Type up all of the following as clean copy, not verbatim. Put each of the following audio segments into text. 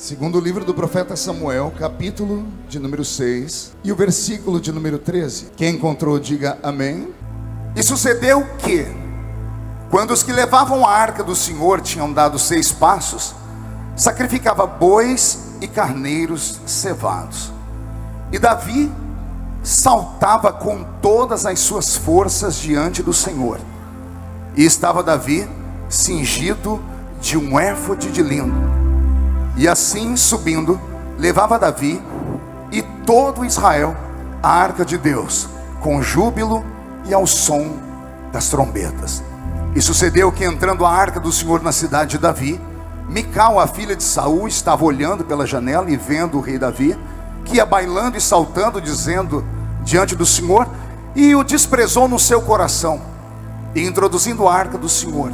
Segundo o livro do profeta Samuel, capítulo de número 6 e o versículo de número 13. Quem encontrou, diga amém. E sucedeu que, quando os que levavam a arca do Senhor tinham dado 6 passos, sacrificava bois e carneiros cevados. E Davi saltava com todas as suas forças diante do Senhor. E estava Davi cingido de um éfode de linho. E assim subindo, levava Davi e todo Israel a arca de Deus, com júbilo e ao som das trombetas. E sucedeu que, entrando a arca do Senhor na cidade de Davi, Mical, a filha de Saul, estava olhando pela janela e vendo o rei Davi, que ia bailando e saltando, dizendo diante do Senhor, e o desprezou no seu coração. E introduzindo a arca do Senhor,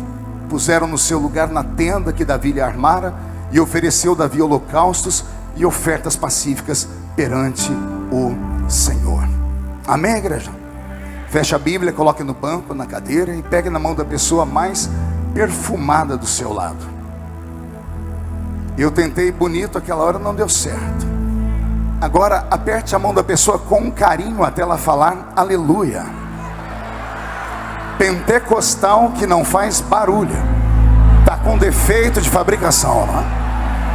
puseram no seu lugar na tenda que Davi lhe armara, e ofereceu Davi holocaustos e ofertas pacíficas perante o Senhor. Amém, igreja? Feche a Bíblia, coloque no banco, na cadeira, e pegue na mão da pessoa mais perfumada do seu lado. Eu tentei bonito, aquela hora não deu certo. Agora aperte a mão da pessoa com carinho até ela falar aleluia. Pentecostal que não faz barulho, está com defeito de fabricação, não é?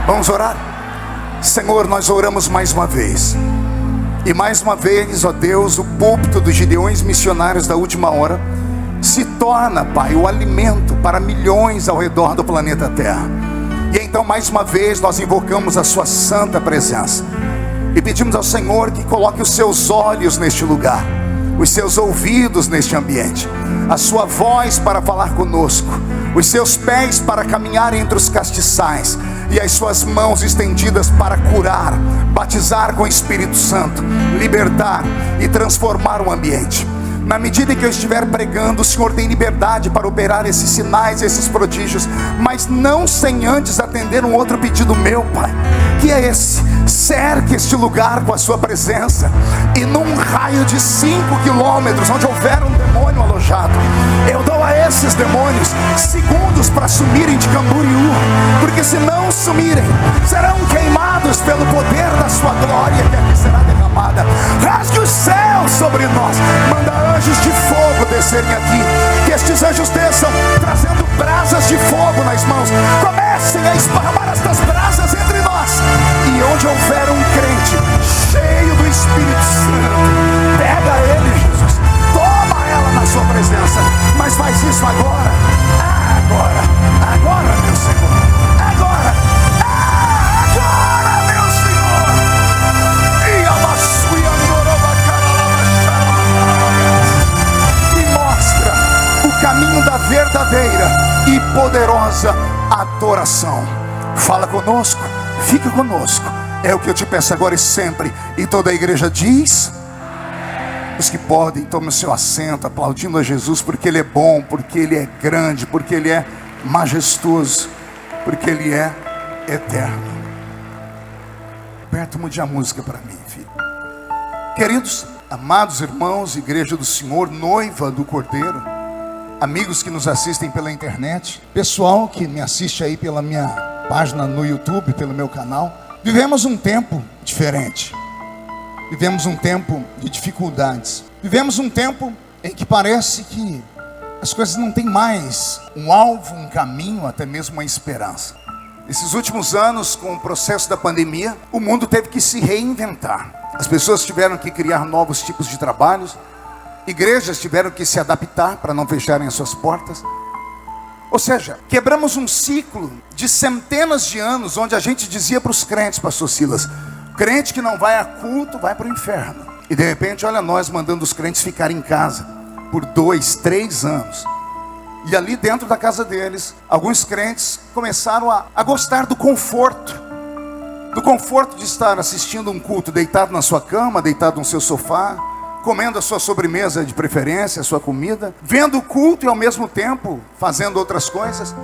Vamos orar? Senhor, nós oramos mais uma vez. E mais uma vez, ó Deus, o púlpito dos Gideões missionários da última hora se torna, Pai, o alimento para milhões ao redor do planeta Terra. E então mais uma vez nós invocamos a sua santa presença e pedimos ao Senhor que coloque os seus olhos neste lugar, os seus ouvidos neste ambiente, a sua voz para falar conosco, os seus pés para caminhar entre os castiçais, e as suas mãos estendidas para curar, batizar com o Espírito Santo, libertar e transformar o ambiente. Na medida em que eu estiver pregando, o Senhor tem liberdade para operar esses sinais, esses prodígios, mas não sem antes atender um outro pedido meu, Pai, que é esse: cerque este lugar com a sua presença, e num raio de 5 quilômetros, onde houver um demônio alojado, eu dou a esses demônios segundos para sumirem de Camboriú, porque se não sumirem, serão queimados pelo poder da sua glória, que aqui será derramada. Rasgue os céus sobre nós, manda anjos de fogo descerem aqui, que estes anjos desçam trazendo brasas de fogo nas mãos, comecem a esparramar estas brasas entre nós, e onde houver um crente cheio do Espírito Santo, pega ele, Jesus, toma ela na sua presença, mas faz isso agora, agora, meu Senhor, agora, meu Senhor. E mostra o caminho da verdadeira e poderosa adoração. Fala conosco, fica conosco, é o que eu te peço agora e sempre. E toda a igreja diz: os que podem, tomem o seu assento, aplaudindo a Jesus, porque Ele é bom, porque Ele é grande, porque Ele é majestoso, porque Ele é eterno. Aperta, mude a música para mim, filho. Queridos, amados irmãos, igreja do Senhor, noiva do Cordeiro, amigos que nos assistem pela internet, pessoal que me assiste aí pela minha página no YouTube, pelo meu canal, vivemos um tempo diferente. Vivemos um tempo de dificuldades. Vivemos um tempo em que parece que as coisas não têm mais um alvo, um caminho, até mesmo uma esperança. Esses últimos anos, com o processo da pandemia, o mundo teve que se reinventar. As pessoas tiveram que criar novos tipos de trabalhos. Igrejas tiveram que se adaptar para não fecharem as suas portas. Ou seja, quebramos um ciclo de centenas de anos, onde a gente dizia para os crentes, pastor Silas, crente que não vai a culto vai para o inferno. E de repente, olha nós mandando os crentes ficarem em casa por 2, 3 anos. E ali dentro da casa deles, alguns crentes começaram a gostar do conforto de estar assistindo um culto deitado na sua cama, deitado no seu sofá, comendo a sua sobremesa de preferência, a sua comida, vendo o culto e ao mesmo tempo fazendo outras coisas,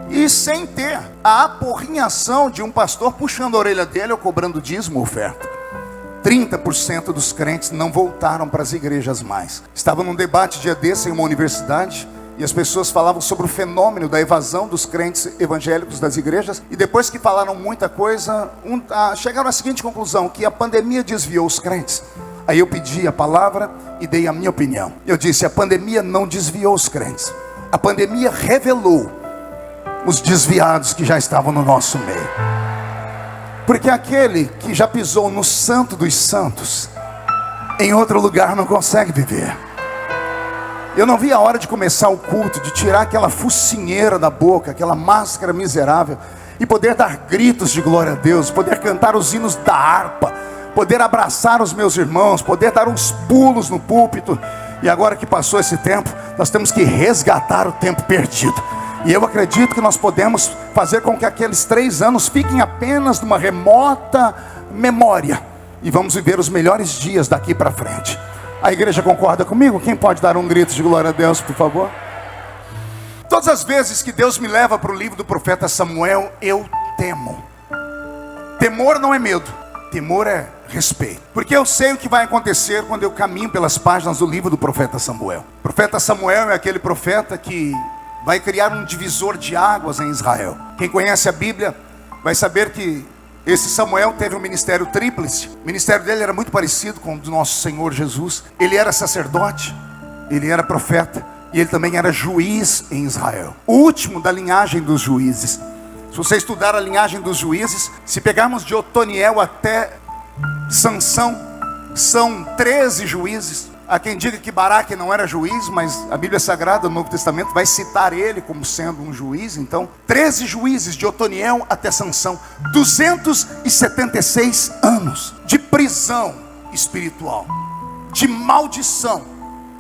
e sem ter a aporrinhação de um pastor puxando a orelha dele ou cobrando dízimo ou oferta. 30% dos crentes não voltaram para as igrejas mais. Estava num debate dia desse em uma universidade, e as pessoas falavam sobre o fenômeno da evasão dos crentes evangélicos das igrejas, e depois que falaram muita coisa, chegaram à seguinte conclusão, que a pandemia desviou os crentes. Aí eu pedi a palavra e dei a minha opinião. Eu disse, a pandemia não desviou os crentes, a pandemia revelou os desviados que já estavam no nosso meio. Porque aquele que já pisou no santo dos santos, em outro lugar não consegue viver. Eu não vi a hora de começar o culto, de tirar aquela focinheira da boca, aquela máscara miserável, e poder dar gritos de glória a Deus, poder cantar os hinos da harpa, poder abraçar os meus irmãos, poder dar uns pulos no púlpito. E agora que passou esse tempo, nós temos que resgatar o tempo perdido. E eu acredito que nós podemos fazer com que aqueles 3 anos fiquem apenas numa remota memória, e vamos viver os melhores dias daqui para frente. A igreja concorda comigo? Quem pode dar um grito de glória a Deus, por favor? Todas as vezes que Deus me leva para o livro do profeta Samuel, eu temo. Temor não é medo, temor é respeito. Porque eu sei o que vai acontecer quando eu caminho pelas páginas do livro do profeta Samuel. O profeta Samuel é aquele profeta que vai criar um divisor de águas em Israel. Quem conhece a Bíblia vai saber que esse Samuel teve um ministério tríplice. O ministério dele era muito parecido com o do nosso Senhor Jesus. Ele era sacerdote, ele era profeta, e ele também era juiz em Israel. O último da linhagem dos juízes. Se você estudar a linhagem dos juízes, se pegarmos de Otoniel até Sansão, são 13 juízes. Há quem diga que Baraque não era juiz, mas a Bíblia Sagrada, no Novo Testamento, vai citar ele como sendo um juiz. Então, 13 juízes de Otoniel até Sansão, 276 anos de prisão espiritual, de maldição,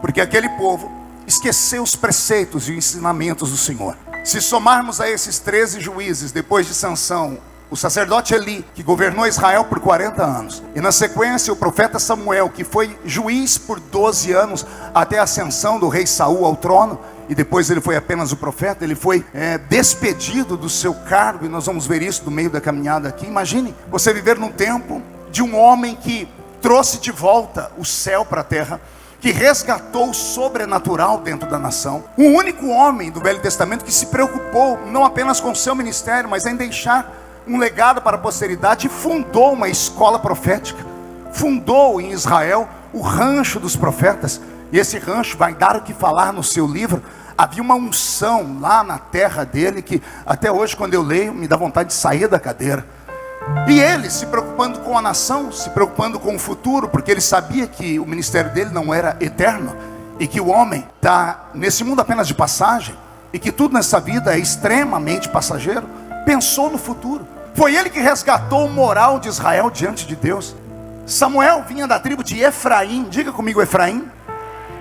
porque aquele povo esqueceu os preceitos e os ensinamentos do Senhor. Se somarmos a esses 13 juízes, depois de Sansão, o sacerdote Eli, que governou Israel por 40 anos. E na sequência o profeta Samuel, que foi juiz por 12 anos, até a ascensão do rei Saul ao trono. E depois ele foi apenas o profeta, ele foi despedido do seu cargo. E nós vamos ver isso no meio da caminhada aqui. Imagine você viver num tempo de um homem que trouxe de volta o céu para a terra, que resgatou o sobrenatural dentro da nação. Um único homem do Velho Testamento que se preocupou não apenas com o seu ministério, mas em deixar um legado para a posteridade, e fundou uma escola profética, fundou em Israel o rancho dos profetas, e esse rancho vai dar o que falar no seu livro. Havia uma unção lá na terra dele, que até hoje quando eu leio, me dá vontade de sair da cadeira. E ele se preocupando com a nação, se preocupando com o futuro, porque ele sabia que o ministério dele não era eterno, e que o homem está nesse mundo apenas de passagem, e que tudo nessa vida é extremamente passageiro. Pensou no futuro. Foi ele que resgatou o moral de Israel diante de Deus. Samuel vinha da tribo de Efraim. Diga comigo, Efraim.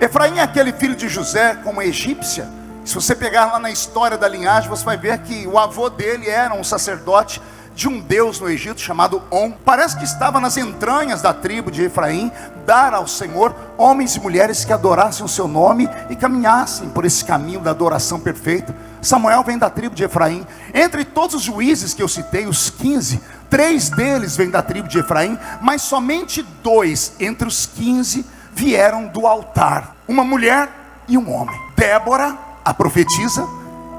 Efraim é aquele filho de José com uma egípcia. Se você pegar lá na história da linhagem, você vai ver que o avô dele era um sacerdote de um deus no Egito chamado On. Parece que estava nas entranhas da tribo de Efraim dar ao Senhor homens e mulheres que adorassem o seu nome e caminhassem por esse caminho da adoração perfeita. Samuel vem da tribo de Efraim. Entre todos os juízes que eu citei, os 15, 3 deles vêm da tribo de Efraim, mas somente 2 entre os 15 vieram do altar. Uma mulher e um homem. Débora, a profetisa,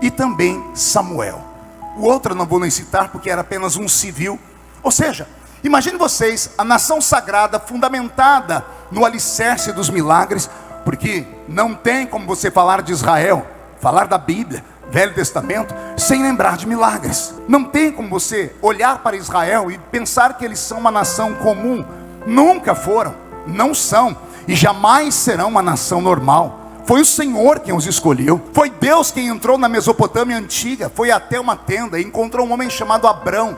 e também Samuel. O outro eu não vou nem citar porque era apenas um civil. Ou seja, imagine vocês, a nação sagrada fundamentada no alicerce dos milagres, porque não tem como você falar de Israel, falar da Bíblia, Velho Testamento, sem lembrar de milagres. Não tem como você olhar para Israel e pensar que eles são uma nação comum. Nunca foram, não são e jamais serão uma nação normal. Foi o Senhor quem os escolheu. Foi Deus quem entrou na Mesopotâmia antiga, foi até uma tenda e encontrou um homem chamado Abrão.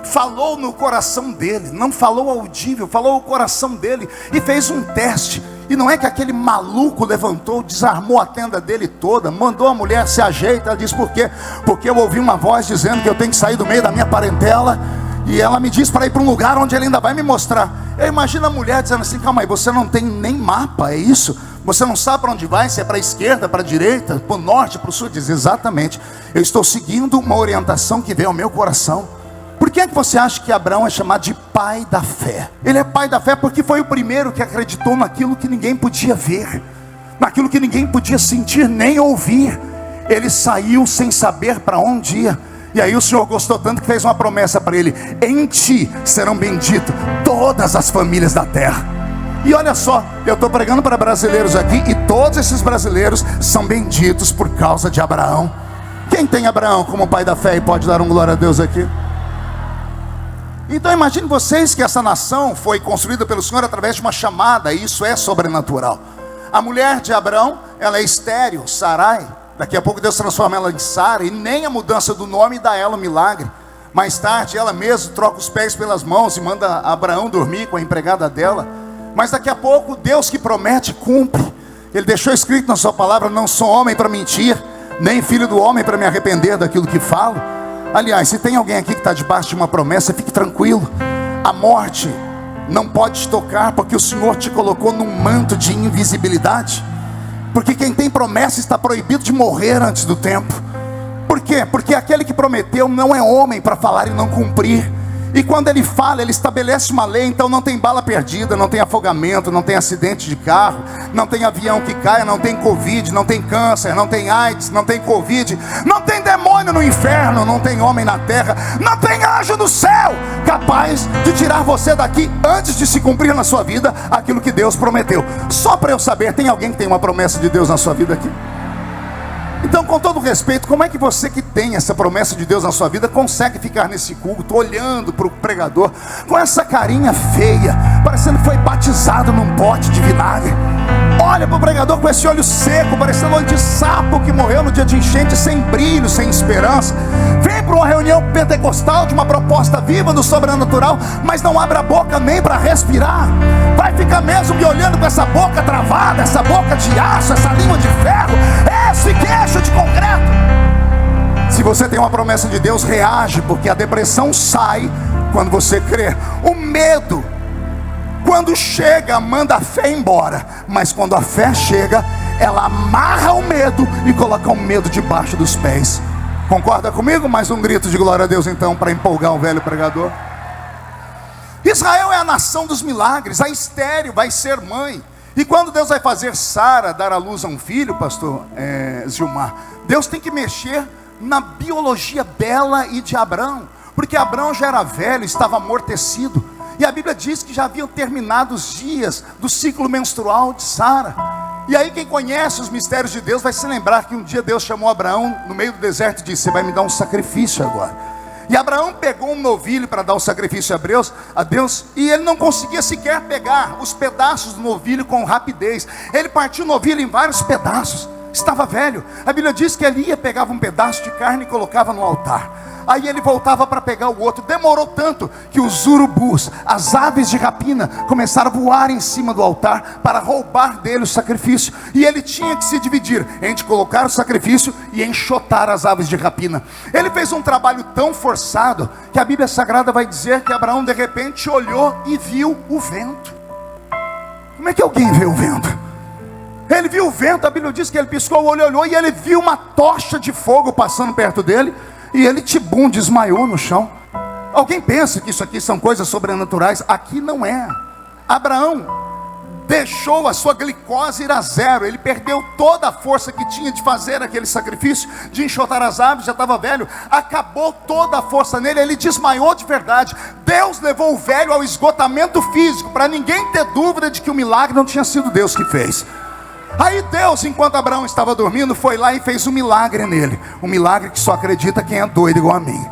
Falou no coração dele, não falou audível, falou o coração dele e fez um teste. E não é que aquele maluco levantou, desarmou a tenda dele toda, mandou a mulher se ajeitar. Ela disse, por quê? Porque eu ouvi uma voz dizendo que eu tenho que sair do meio da minha parentela, e ela me diz para ir para um lugar onde ele ainda vai me mostrar. Eu imagino a mulher dizendo assim, calma aí, você não tem nem mapa, é isso? Você não sabe para onde vai, se é para a esquerda, para a direita, para o norte, para o sul? Diz, exatamente, eu estou seguindo uma orientação que veio ao meu coração. Por que é que você acha que Abraão é chamado de pai da fé? Ele é pai da fé porque foi o primeiro que acreditou naquilo que ninguém podia ver, naquilo que ninguém podia sentir nem ouvir. Ele saiu sem saber para onde ia. E aí o Senhor gostou tanto que fez uma promessa para ele: em ti serão benditas todas as famílias da terra. E olha só, eu estou pregando para brasileiros aqui, e todos esses brasileiros são benditos por causa de Abraão. Quem tem Abraão como pai da fé e pode dar um glória a Deus aqui? Então imagine vocês que essa nação foi construída pelo Senhor através de uma chamada, e isso é sobrenatural. A mulher de Abraão, ela é estéril, Sarai. Daqui a pouco Deus transforma ela em Sara, e nem a mudança do nome dá a ela um milagre. Mais tarde ela mesma troca os pés pelas mãos e manda Abraão dormir com a empregada dela. Mas daqui a pouco Deus que promete cumpre. Ele deixou escrito na sua palavra: não sou homem para mentir, nem filho do homem para me arrepender daquilo que falo. Aliás, se tem alguém aqui que está debaixo de uma promessa, fique tranquilo. A morte não pode te tocar, porque o Senhor te colocou num manto de invisibilidade. Porque quem tem promessa está proibido de morrer antes do tempo. Por quê? Porque aquele que prometeu não é homem para falar e não cumprir. E quando ele fala, ele estabelece uma lei. Então não tem bala perdida, não tem afogamento, não tem acidente de carro, não tem avião que caia, não tem Covid, não tem câncer, não tem AIDS, não tem Covid, não tem demônio no inferno, não tem homem na terra, não tem anjo no céu capaz de tirar você daqui antes de se cumprir na sua vida aquilo que Deus prometeu. Só para eu saber, tem alguém que tem uma promessa de Deus na sua vida aqui? Então, com todo respeito, como é que você que tem essa promessa de Deus na sua vida consegue ficar nesse culto olhando para o pregador com essa carinha feia, parecendo que foi batizado num pote de vinagre? Olha para o pregador com esse olho seco, parecendo olho de sapo que morreu no dia de enchente, sem brilho, sem esperança. Vem para uma reunião pentecostal de uma proposta viva do sobrenatural, mas não abre a boca nem para respirar. Vai ficar mesmo me olhando com essa boca travada, essa boca de aço, essa língua de ferro, esse queixo de concreto. Se você tem uma promessa de Deus, reage, porque a depressão sai quando você crê. O medo, quando chega, manda a fé embora. Mas quando a fé chega, ela amarra o medo e coloca o medo debaixo dos pés. Concorda comigo? Mais um grito de glória a Deus então, para empolgar o velho pregador. Israel é a nação dos milagres. A estéril vai ser mãe. E quando Deus vai fazer Sara dar à luz a um filho, pastor Gilmar, Deus tem que mexer na biologia dela e de Abrão. Porque Abrão já era velho, estava amortecido. E a Bíblia diz que já haviam terminado os dias do ciclo menstrual de Sara. E aí quem conhece os mistérios de Deus vai se lembrar que um dia Deus chamou Abraão no meio do deserto e disse: você vai me dar um sacrifício agora. E Abraão pegou um novilho para dar o sacrifício a Deus, e ele não conseguia sequer pegar os pedaços do novilho com rapidez. Ele partiu o novilho em vários pedaços, estava velho. A Bíblia diz que ele ia, pegava um pedaço de carne e colocava no altar. Aí ele voltava para pegar o outro. Demorou tanto que os urubus, as aves de rapina, começaram a voar em cima do altar para roubar dele o sacrifício. E ele tinha que se dividir entre colocar o sacrifício e enxotar as aves de rapina. Ele fez um trabalho tão forçado que a Bíblia Sagrada vai dizer que Abraão de repente olhou e viu o vento. Como é que alguém vê o vento? Ele viu o vento, a Bíblia diz que ele piscou o olho, olhou, e ele viu uma tocha de fogo passando perto dele. E ele tibum, desmaiou no chão. Alguém pensa que isso aqui são coisas sobrenaturais? Aqui não é. Abraão deixou a sua glicose ir a zero. Ele perdeu toda a força que tinha de fazer aquele sacrifício, de enxotar as aves, já estava velho. Acabou toda a força nele, ele desmaiou de verdade. Deus levou o velho ao esgotamento físico, para ninguém ter dúvida de que o milagre não tinha sido Deus que fez. Aí Deus, enquanto Abraão estava dormindo, foi lá e fez um milagre nele. Um milagre que só acredita quem é doido igual a mim.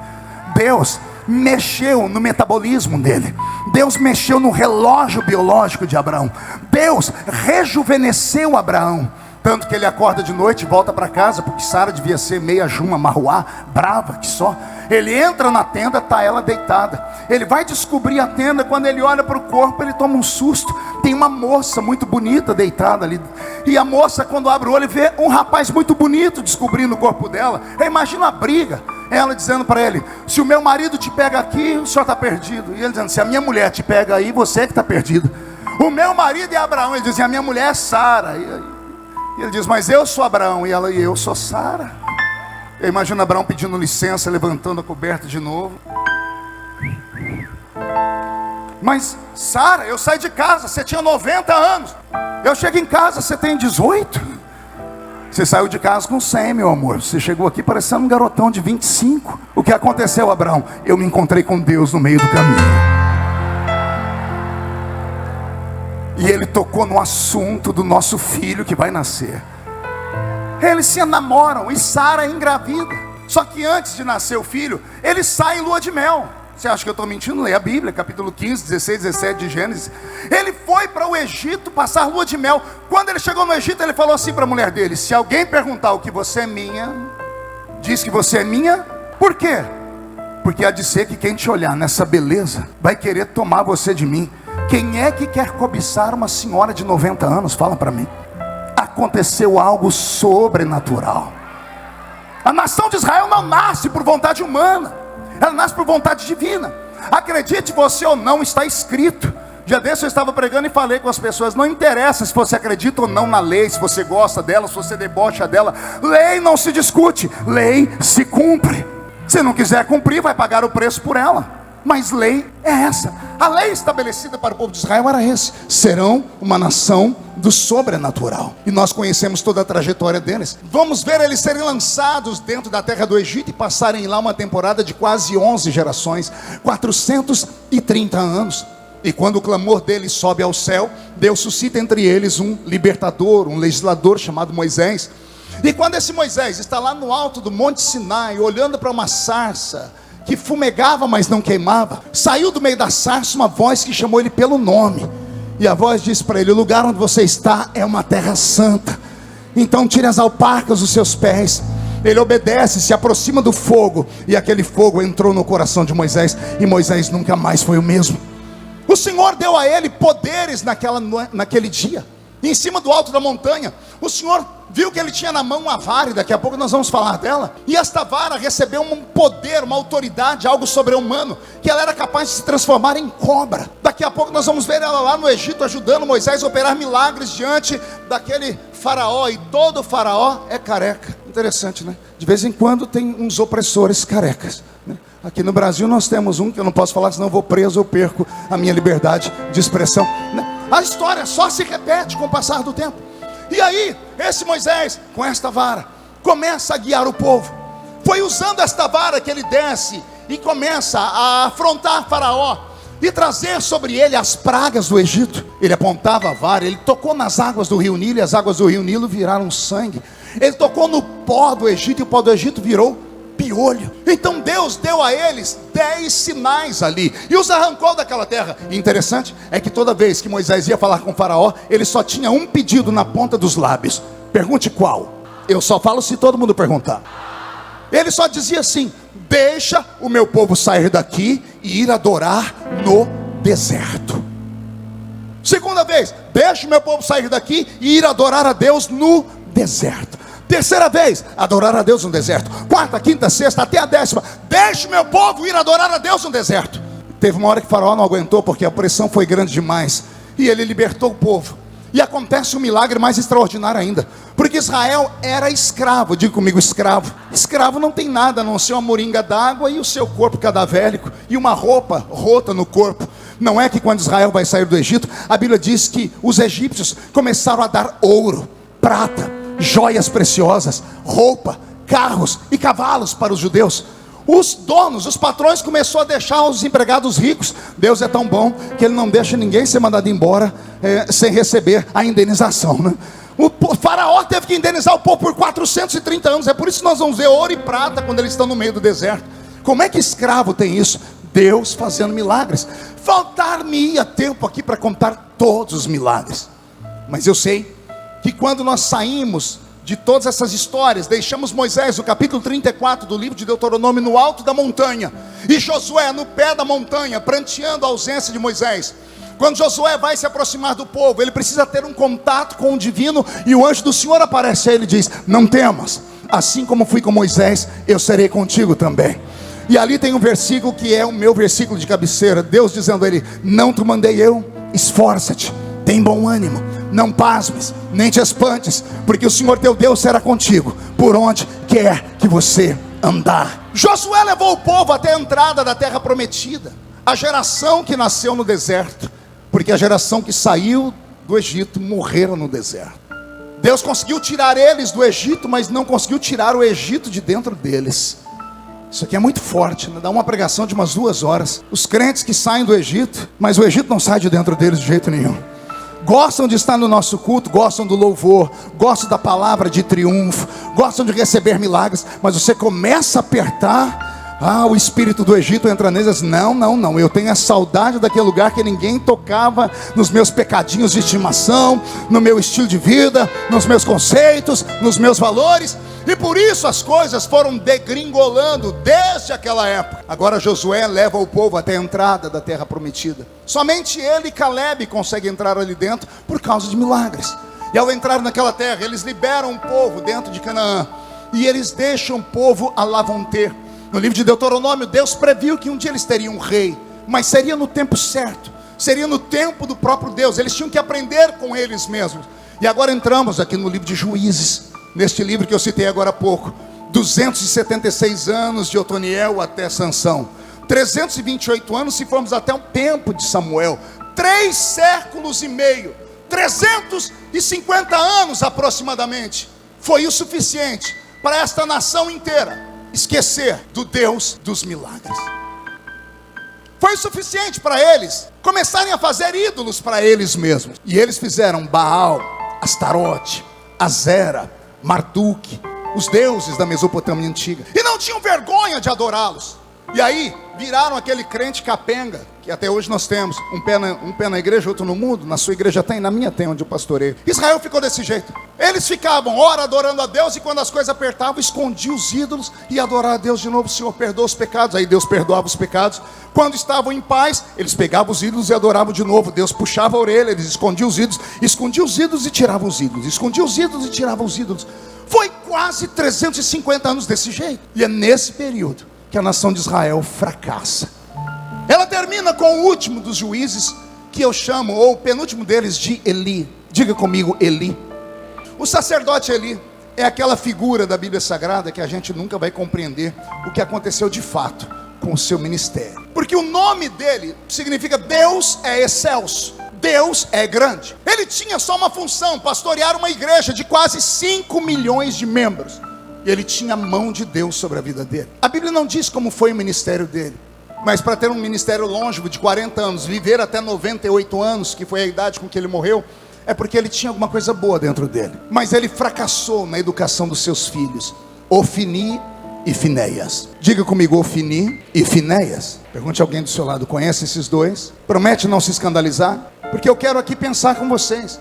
Deus mexeu no metabolismo dele. Deus mexeu no relógio biológico de Abraão. Deus rejuvenesceu Abraão. Tanto que ele acorda de noite e volta para casa, porque Sara devia ser meia juma, marruá, brava que só. Ele entra na tenda, está ela deitada. Ele vai descobrir a tenda, quando ele olha para o corpo, ele toma um susto. Tem uma moça muito bonita deitada ali. E a moça, quando abre o olho, vê um rapaz muito bonito descobrindo o corpo dela. Imagina a briga. Ela dizendo para ele: se o meu marido te pega aqui, o senhor está perdido. E ele dizendo: se a minha mulher te pega aí, você é que está perdido. O meu marido é Abraão. Ele diz: a minha mulher é Sara. E ele diz: mas eu sou Abraão. E ela: e eu sou Sara. Eu imagino Abraão pedindo licença, levantando a coberta de novo. Mas Sara, eu saí de casa, você tinha 90 anos. Eu chego em casa, você tem 18. Você saiu de casa com 100, meu amor. Você chegou aqui parecendo um garotão de 25. O que aconteceu, Abraão? Eu me encontrei com Deus no meio do caminho. E ele tocou no assunto do nosso filho que vai nascer. Eles se namoram e Sara engravida. Só que antes de nascer o filho, ele sai em lua de mel. Você acha que eu estou mentindo? Leia a Bíblia, capítulo 15, 16, 17 de Gênesis. Ele foi para o Egito passar lua de mel. Quando ele chegou no Egito, ele falou assim para a mulher dele: se alguém perguntar o que você é minha, diz que você é minha. Por quê? Porque há de ser que quem te olhar nessa beleza vai querer tomar você de mim. Quem é que quer cobiçar uma senhora de 90 anos? Fala para mim. Aconteceu algo sobrenatural. A nação de Israel não nasce por vontade humana, ela nasce por vontade divina. Acredite você ou não, está escrito. Dia desse eu estava pregando e falei com as pessoas: não interessa se você acredita ou não na lei, se você gosta dela, se você debocha dela. Lei não se discute, lei se cumpre. Se não quiser cumprir, vai pagar o preço por ela. Mas lei é essa. A lei estabelecida para o povo de Israel era esse: serão uma nação do sobrenatural. E nós conhecemos toda a trajetória deles. Vamos ver eles serem lançados dentro da terra do Egito e passarem lá uma temporada de quase 11 gerações, 430 anos. E quando o clamor deles sobe ao céu, Deus suscita entre eles um libertador, um legislador chamado Moisés. E quando esse Moisés está lá no alto do Monte Sinai, olhando para uma sarça que fumegava, mas não queimava, saiu do meio da sarça uma voz que chamou ele pelo nome. E a voz disse para ele: o lugar onde você está é uma terra santa, então tire as alparcas dos seus pés. Ele obedece, se aproxima do fogo, e aquele fogo entrou no coração de Moisés, e Moisés nunca mais foi o mesmo. O Senhor deu a ele poderes naquele dia. Em cima do alto da montanha, o Senhor viu que ele tinha na mão uma vara, e daqui a pouco nós vamos falar dela. E esta vara recebeu um poder, uma autoridade, algo sobre-humano, que ela era capaz de se transformar em cobra. Daqui a pouco nós vamos ver ela lá no Egito, ajudando Moisés a operar milagres diante daquele faraó. E todo faraó é careca. Interessante, né? De vez em quando tem uns opressores carecas, né? Aqui no Brasil nós temos um que eu não posso falar, senão eu vou preso, eu perco a minha liberdade de expressão, né? A história só se repete com o passar do tempo. E aí, esse Moisés, com esta vara, começa a guiar o povo. Foi usando esta vara que ele desce e começa a afrontar Faraó e trazer sobre ele as pragas do Egito. Ele apontava a vara, ele tocou nas águas do rio Nilo, e as águas do rio Nilo viraram sangue. Ele tocou no pó do Egito, e o pó do Egito virou piolho. Então Deus deu a eles 10 sinais ali e os arrancou daquela terra. E interessante é que toda vez que Moisés ia falar com o faraó, ele só tinha um pedido na ponta dos lábios. Pergunte qual? Eu só falo se todo mundo perguntar. Ele só dizia assim: deixa o meu povo sair daqui e ir adorar no deserto. Segunda vez: deixa o meu povo sair daqui e ir adorar a Deus no deserto. Terceira vez: adorar a Deus no deserto. Quarta, quinta, sexta, até a 10ª: deixe meu povo ir adorar a Deus no deserto. Teve uma hora que o faraó não aguentou, porque a pressão foi grande demais, e ele libertou o povo. E acontece um milagre mais extraordinário ainda, porque Israel era escravo. Diga comigo: escravo. Escravo não tem nada a não ser uma moringa d'água e o seu corpo cadavélico e uma roupa rota no corpo. Não é que quando Israel vai sair do Egito, a Bíblia diz que os egípcios começaram a dar ouro, prata, joias preciosas, roupa, carros e cavalos para os judeus. Os donos, os patrões começaram a deixar os empregados ricos. Deus é tão bom que Ele não deixa ninguém ser mandado embora sem receber a indenização, né? O faraó teve que indenizar o povo por 430 anos. É por isso que nós vamos ver ouro e prata quando eles estão no meio do deserto. Como é que escravo tem isso? Deus fazendo milagres. Faltar-me-ia tempo aqui para contar todos os milagres, mas eu sei que quando nós saímos de todas essas histórias, deixamos Moisés, no capítulo 34 do livro de Deuteronômio, no alto da montanha, e Josué no pé da montanha, pranteando a ausência de Moisés. Quando Josué vai se aproximar do povo, ele precisa ter um contato com o divino, e o anjo do Senhor aparece a ele e diz: não temas, assim como fui com Moisés, eu serei contigo também. E ali tem um versículo que é o meu versículo de cabeceira, Deus dizendo a ele: não te mandei eu? Esforça-te, tem bom ânimo, não pasmes, nem te espantes, porque o Senhor teu Deus será contigo, por onde quer que você andar. Josué levou o povo até a entrada da terra prometida, a geração que nasceu no deserto, porque a geração que saiu do Egito morreram no deserto. Deus conseguiu tirar eles do Egito, mas não conseguiu tirar o Egito de dentro deles. Isso aqui é muito forte, né? Dá uma pregação de umas 2 horas. Os crentes que saem do Egito, mas o Egito não sai de dentro deles de jeito nenhum. Gostam de estar no nosso culto, gostam do louvor, gostam da palavra de triunfo, gostam de receber milagres, mas você começa a apertar, o espírito do Egito entra neles e diz: não, eu tenho a saudade daquele lugar que ninguém tocava nos meus pecadinhos de estimação, no meu estilo de vida, nos meus conceitos, nos meus valores. E por isso as coisas foram degringolando desde aquela época. Agora Josué leva o povo até a entrada da terra prometida. Somente ele e Caleb conseguem entrar ali dentro por causa de milagres. E ao entrar naquela terra, eles liberam o povo dentro de Canaã. E eles deixam o povo à la vontade. No livro de Deuteronômio, Deus previu que um dia eles teriam um rei, mas seria no tempo certo, seria no tempo do próprio Deus. Eles tinham que aprender com eles mesmos. E agora entramos aqui no livro de Juízes, neste livro que eu citei agora há pouco. 276 anos de Otoniel até Sansão, 328 anos se formos até o tempo de Samuel, 3 séculos e meio, 350 anos aproximadamente, foi o suficiente para esta nação inteira esquecer do Deus dos milagres. Foi o suficiente para eles começarem a fazer ídolos para eles mesmos. E eles fizeram Baal, Astarote, Azera, Marduk, os deuses da Mesopotâmia antiga, e não tinham vergonha de adorá-los. E aí viraram aquele crente capenga, que até hoje nós temos, um pé na igreja, outro no mundo. Na sua igreja tem, na minha tem, onde eu pastoreio. Israel ficou desse jeito. Eles ficavam ora adorando a Deus, e quando as coisas apertavam, escondiam os ídolos e adorar a Deus de novo. O Senhor perdoa os pecados. Aí Deus perdoava os pecados. Quando estavam em paz, eles pegavam os ídolos e adoravam de novo. Deus puxava a orelha, eles escondiam os ídolos e tiravam os ídolos, escondiam os ídolos e tiravam os ídolos. Foi quase 350 anos desse jeito. E é nesse período que a nação de Israel fracassa. Ela termina com o último dos juízes, que eu chamo, ou o penúltimo deles, de Eli. Diga comigo, Eli. O sacerdote Eli é aquela figura da Bíblia Sagrada que a gente nunca vai compreender o que aconteceu de fato com o seu ministério. Porque o nome dele significa Deus é excelso, Deus é grande. Ele tinha só uma função: pastorear uma igreja de quase 5 milhões de membros. E ele tinha a mão de Deus sobre a vida dele. A Bíblia não diz como foi o ministério dele, mas para ter um ministério longevo de 40 anos, viver até 98 anos, que foi a idade com que ele morreu, é porque ele tinha alguma coisa boa dentro dele. Mas ele fracassou na educação dos seus filhos, Ofni e Finéias. Diga comigo, Ofni e Finéias. Pergunte a alguém do seu lado: conhece esses dois? Promete não se escandalizar? Porque eu quero aqui pensar com vocês.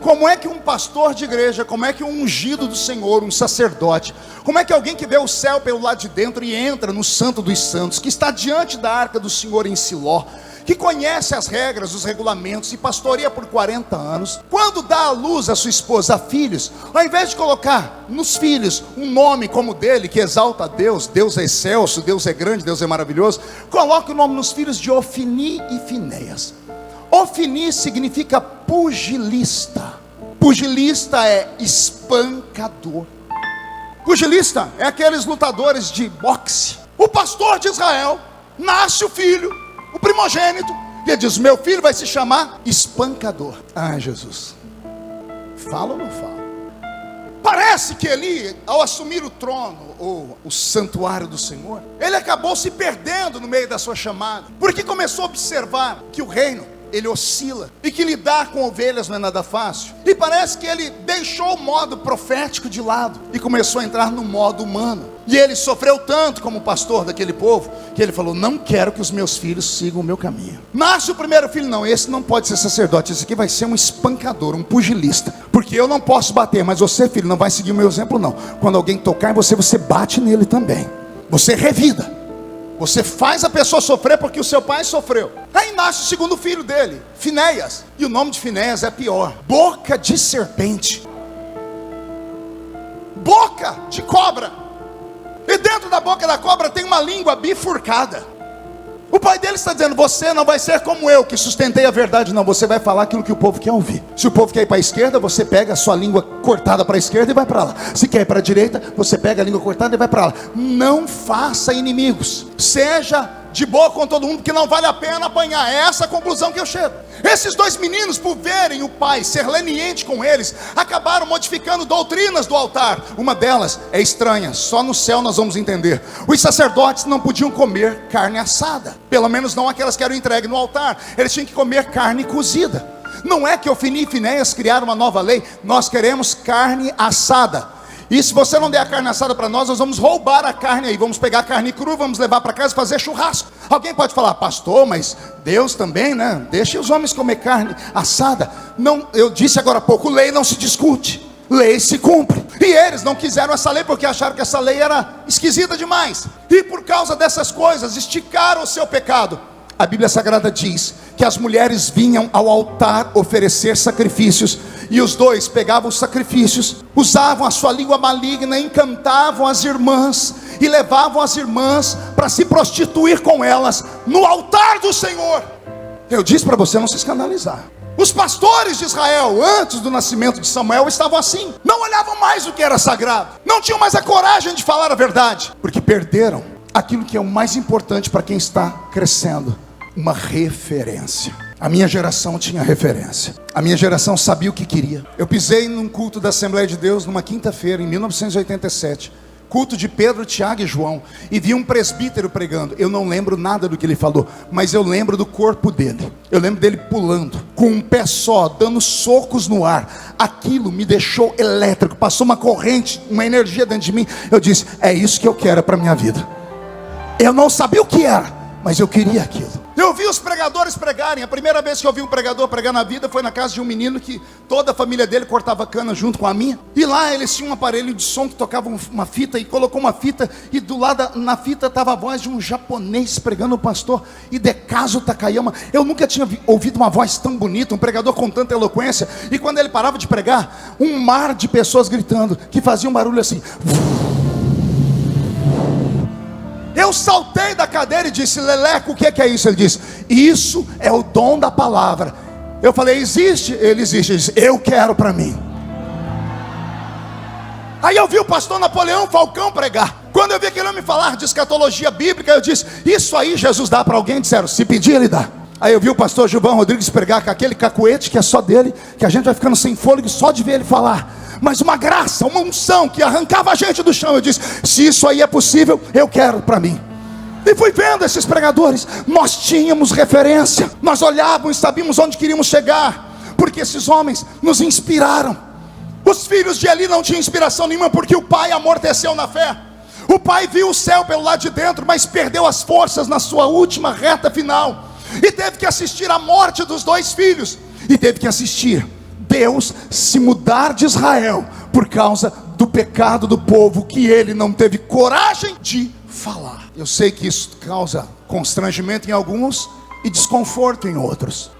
Como é que um pastor de igreja, como é que um ungido do Senhor, um sacerdote, como é que alguém que vê o céu pelo lado de dentro e entra no Santo dos Santos, que está diante da arca do Senhor em Siló, que conhece as regras, os regulamentos e pastoreia por 40 anos, quando dá à luz a sua esposa, a filhos, ao invés de colocar nos filhos um nome como o dele, que exalta a Deus, Deus é excelso, Deus é grande, Deus é maravilhoso, coloca o nome nos filhos de Ofni e Finéias. Ofni significa pugilista. Pugilista é espancador. Pugilista é aqueles lutadores de boxe. O pastor de Israel, nasce o filho, o primogênito, e ele diz: meu filho vai se chamar espancador. Ah, Jesus, fala ou não fala? Parece que Eli, ao assumir o trono, ou o santuário do Senhor, ele acabou se perdendo no meio da sua chamada, porque começou a observar que o reino, ele oscila, e que lidar com ovelhas não é nada fácil. E parece que ele deixou o modo profético de lado e começou a entrar no modo humano. E ele sofreu tanto como pastor daquele povo, que ele falou: não quero que os meus filhos sigam o meu caminho. Nasce o primeiro filho: não, esse não pode ser sacerdote, esse aqui vai ser um espancador, um pugilista, porque eu não posso bater, mas você, filho, não vai seguir o meu exemplo não. Quando alguém tocar em você, você bate nele também, você revida, você faz a pessoa sofrer porque o seu pai sofreu. Aí nasce o segundo filho dele, Finéias. E o nome de Finéias é pior: boca de serpente, boca de cobra. E dentro da boca da cobra tem uma língua bifurcada. O pai dele está dizendo: você não vai ser como eu, que sustentei a verdade. Não, você vai falar aquilo que o povo quer ouvir. Se o povo quer ir para a esquerda, você pega a sua língua cortada para a esquerda e vai para lá. Se quer ir para a direita, você pega a língua cortada e vai para lá. Não faça inimigos, seja de boa com todo mundo, porque não vale a pena apanhar. É essa a conclusão que eu chego. Esses dois meninos, por verem o pai ser leniente com eles, acabaram modificando doutrinas do altar. Uma delas é estranha, só no céu nós vamos entender. Os sacerdotes não podiam comer carne assada, pelo menos não aquelas que eram entregues no altar. Eles tinham que comer carne cozida. Não é que Ofni e Finéias criaram uma nova lei. Nós queremos carne assada. E se você não der a carne assada para nós vamos roubar a carne aí. Vamos pegar a carne crua, vamos levar para casa e fazer churrasco. Alguém pode falar, pastor, mas Deus também, né? Deixa os homens comer carne assada. Não, eu disse agora há pouco, lei não se discute, lei se cumpre. E eles não quiseram essa lei porque acharam que essa lei era esquisita demais. E por causa dessas coisas, esticaram o seu pecado. A Bíblia Sagrada diz que as mulheres vinham ao altar oferecer sacrifícios, e os dois pegavam os sacrifícios, usavam a sua língua maligna, encantavam as irmãs e levavam as irmãs para se prostituir com elas no altar do Senhor. Eu disse para você não se escandalizar. Os pastores de Israel, antes do nascimento de Samuel, estavam assim. Não olhavam mais o que era sagrado, não tinham mais a coragem de falar a verdade, porque perderam aquilo que é o mais importante para quem está crescendo: uma referência. A minha geração tinha referência. A minha geração sabia o que queria. Eu pisei num culto da Assembleia de Deus numa quinta-feira em 1987, culto de Pedro, Tiago e João, e vi um presbítero pregando. Eu não lembro nada do que ele falou, mas eu lembro do corpo dele. Eu lembro dele pulando com um pé só, dando socos no ar. Aquilo me deixou elétrico, passou uma corrente, uma energia dentro de mim. Eu disse, é isso que eu quero para minha vida. Eu não sabia o que era, mas eu queria aquilo. Eu vi os pregadores pregarem. A primeira vez que eu vi um pregador pregar na vida foi na casa de um menino que toda a família dele cortava cana junto com a minha. E lá eles tinham um aparelho de som que tocava uma fita, e colocou uma fita, e do lado na fita estava a voz de um japonês pregando, o pastor Hidekazu Takayama. Eu nunca tinha ouvido uma voz tão bonita, um pregador com tanta eloquência. E quando ele parava de pregar, um mar de pessoas gritando, que faziam um barulho assim. Eu saltei da cadeira e disse, Leleco, o que é isso? Ele disse, isso é o dom da palavra. Eu falei, existe? Ele existe. Ele disse, eu quero para mim. Aí eu vi o pastor Napoleão Falcão pregar. Quando eu vi aquele homem falar de escatologia bíblica, eu disse, isso aí Jesus dá para alguém? Disseram, se pedir ele dá. Aí eu vi o pastor Gilvão Rodrigues pregar com aquele cacuete que é só dele, que a gente vai ficando sem fôlego só de ver ele falar. Mas uma graça, uma unção que arrancava a gente do chão. Eu disse, se isso aí é possível, eu quero para mim. E fui vendo esses pregadores. Nós tínhamos referência, nós olhávamos e sabíamos onde queríamos chegar, porque esses homens nos inspiraram. Os filhos de Eli não tinham inspiração nenhuma, porque o pai amorteceu na fé. O pai viu o céu pelo lado de dentro, mas perdeu as forças na sua última reta final, e teve que assistir à morte dos dois filhos, e teve que assistir Deus se mudar de Israel por causa do pecado do povo, que ele não teve coragem de falar. Eu sei que isso causa constrangimento em alguns e desconforto em outros,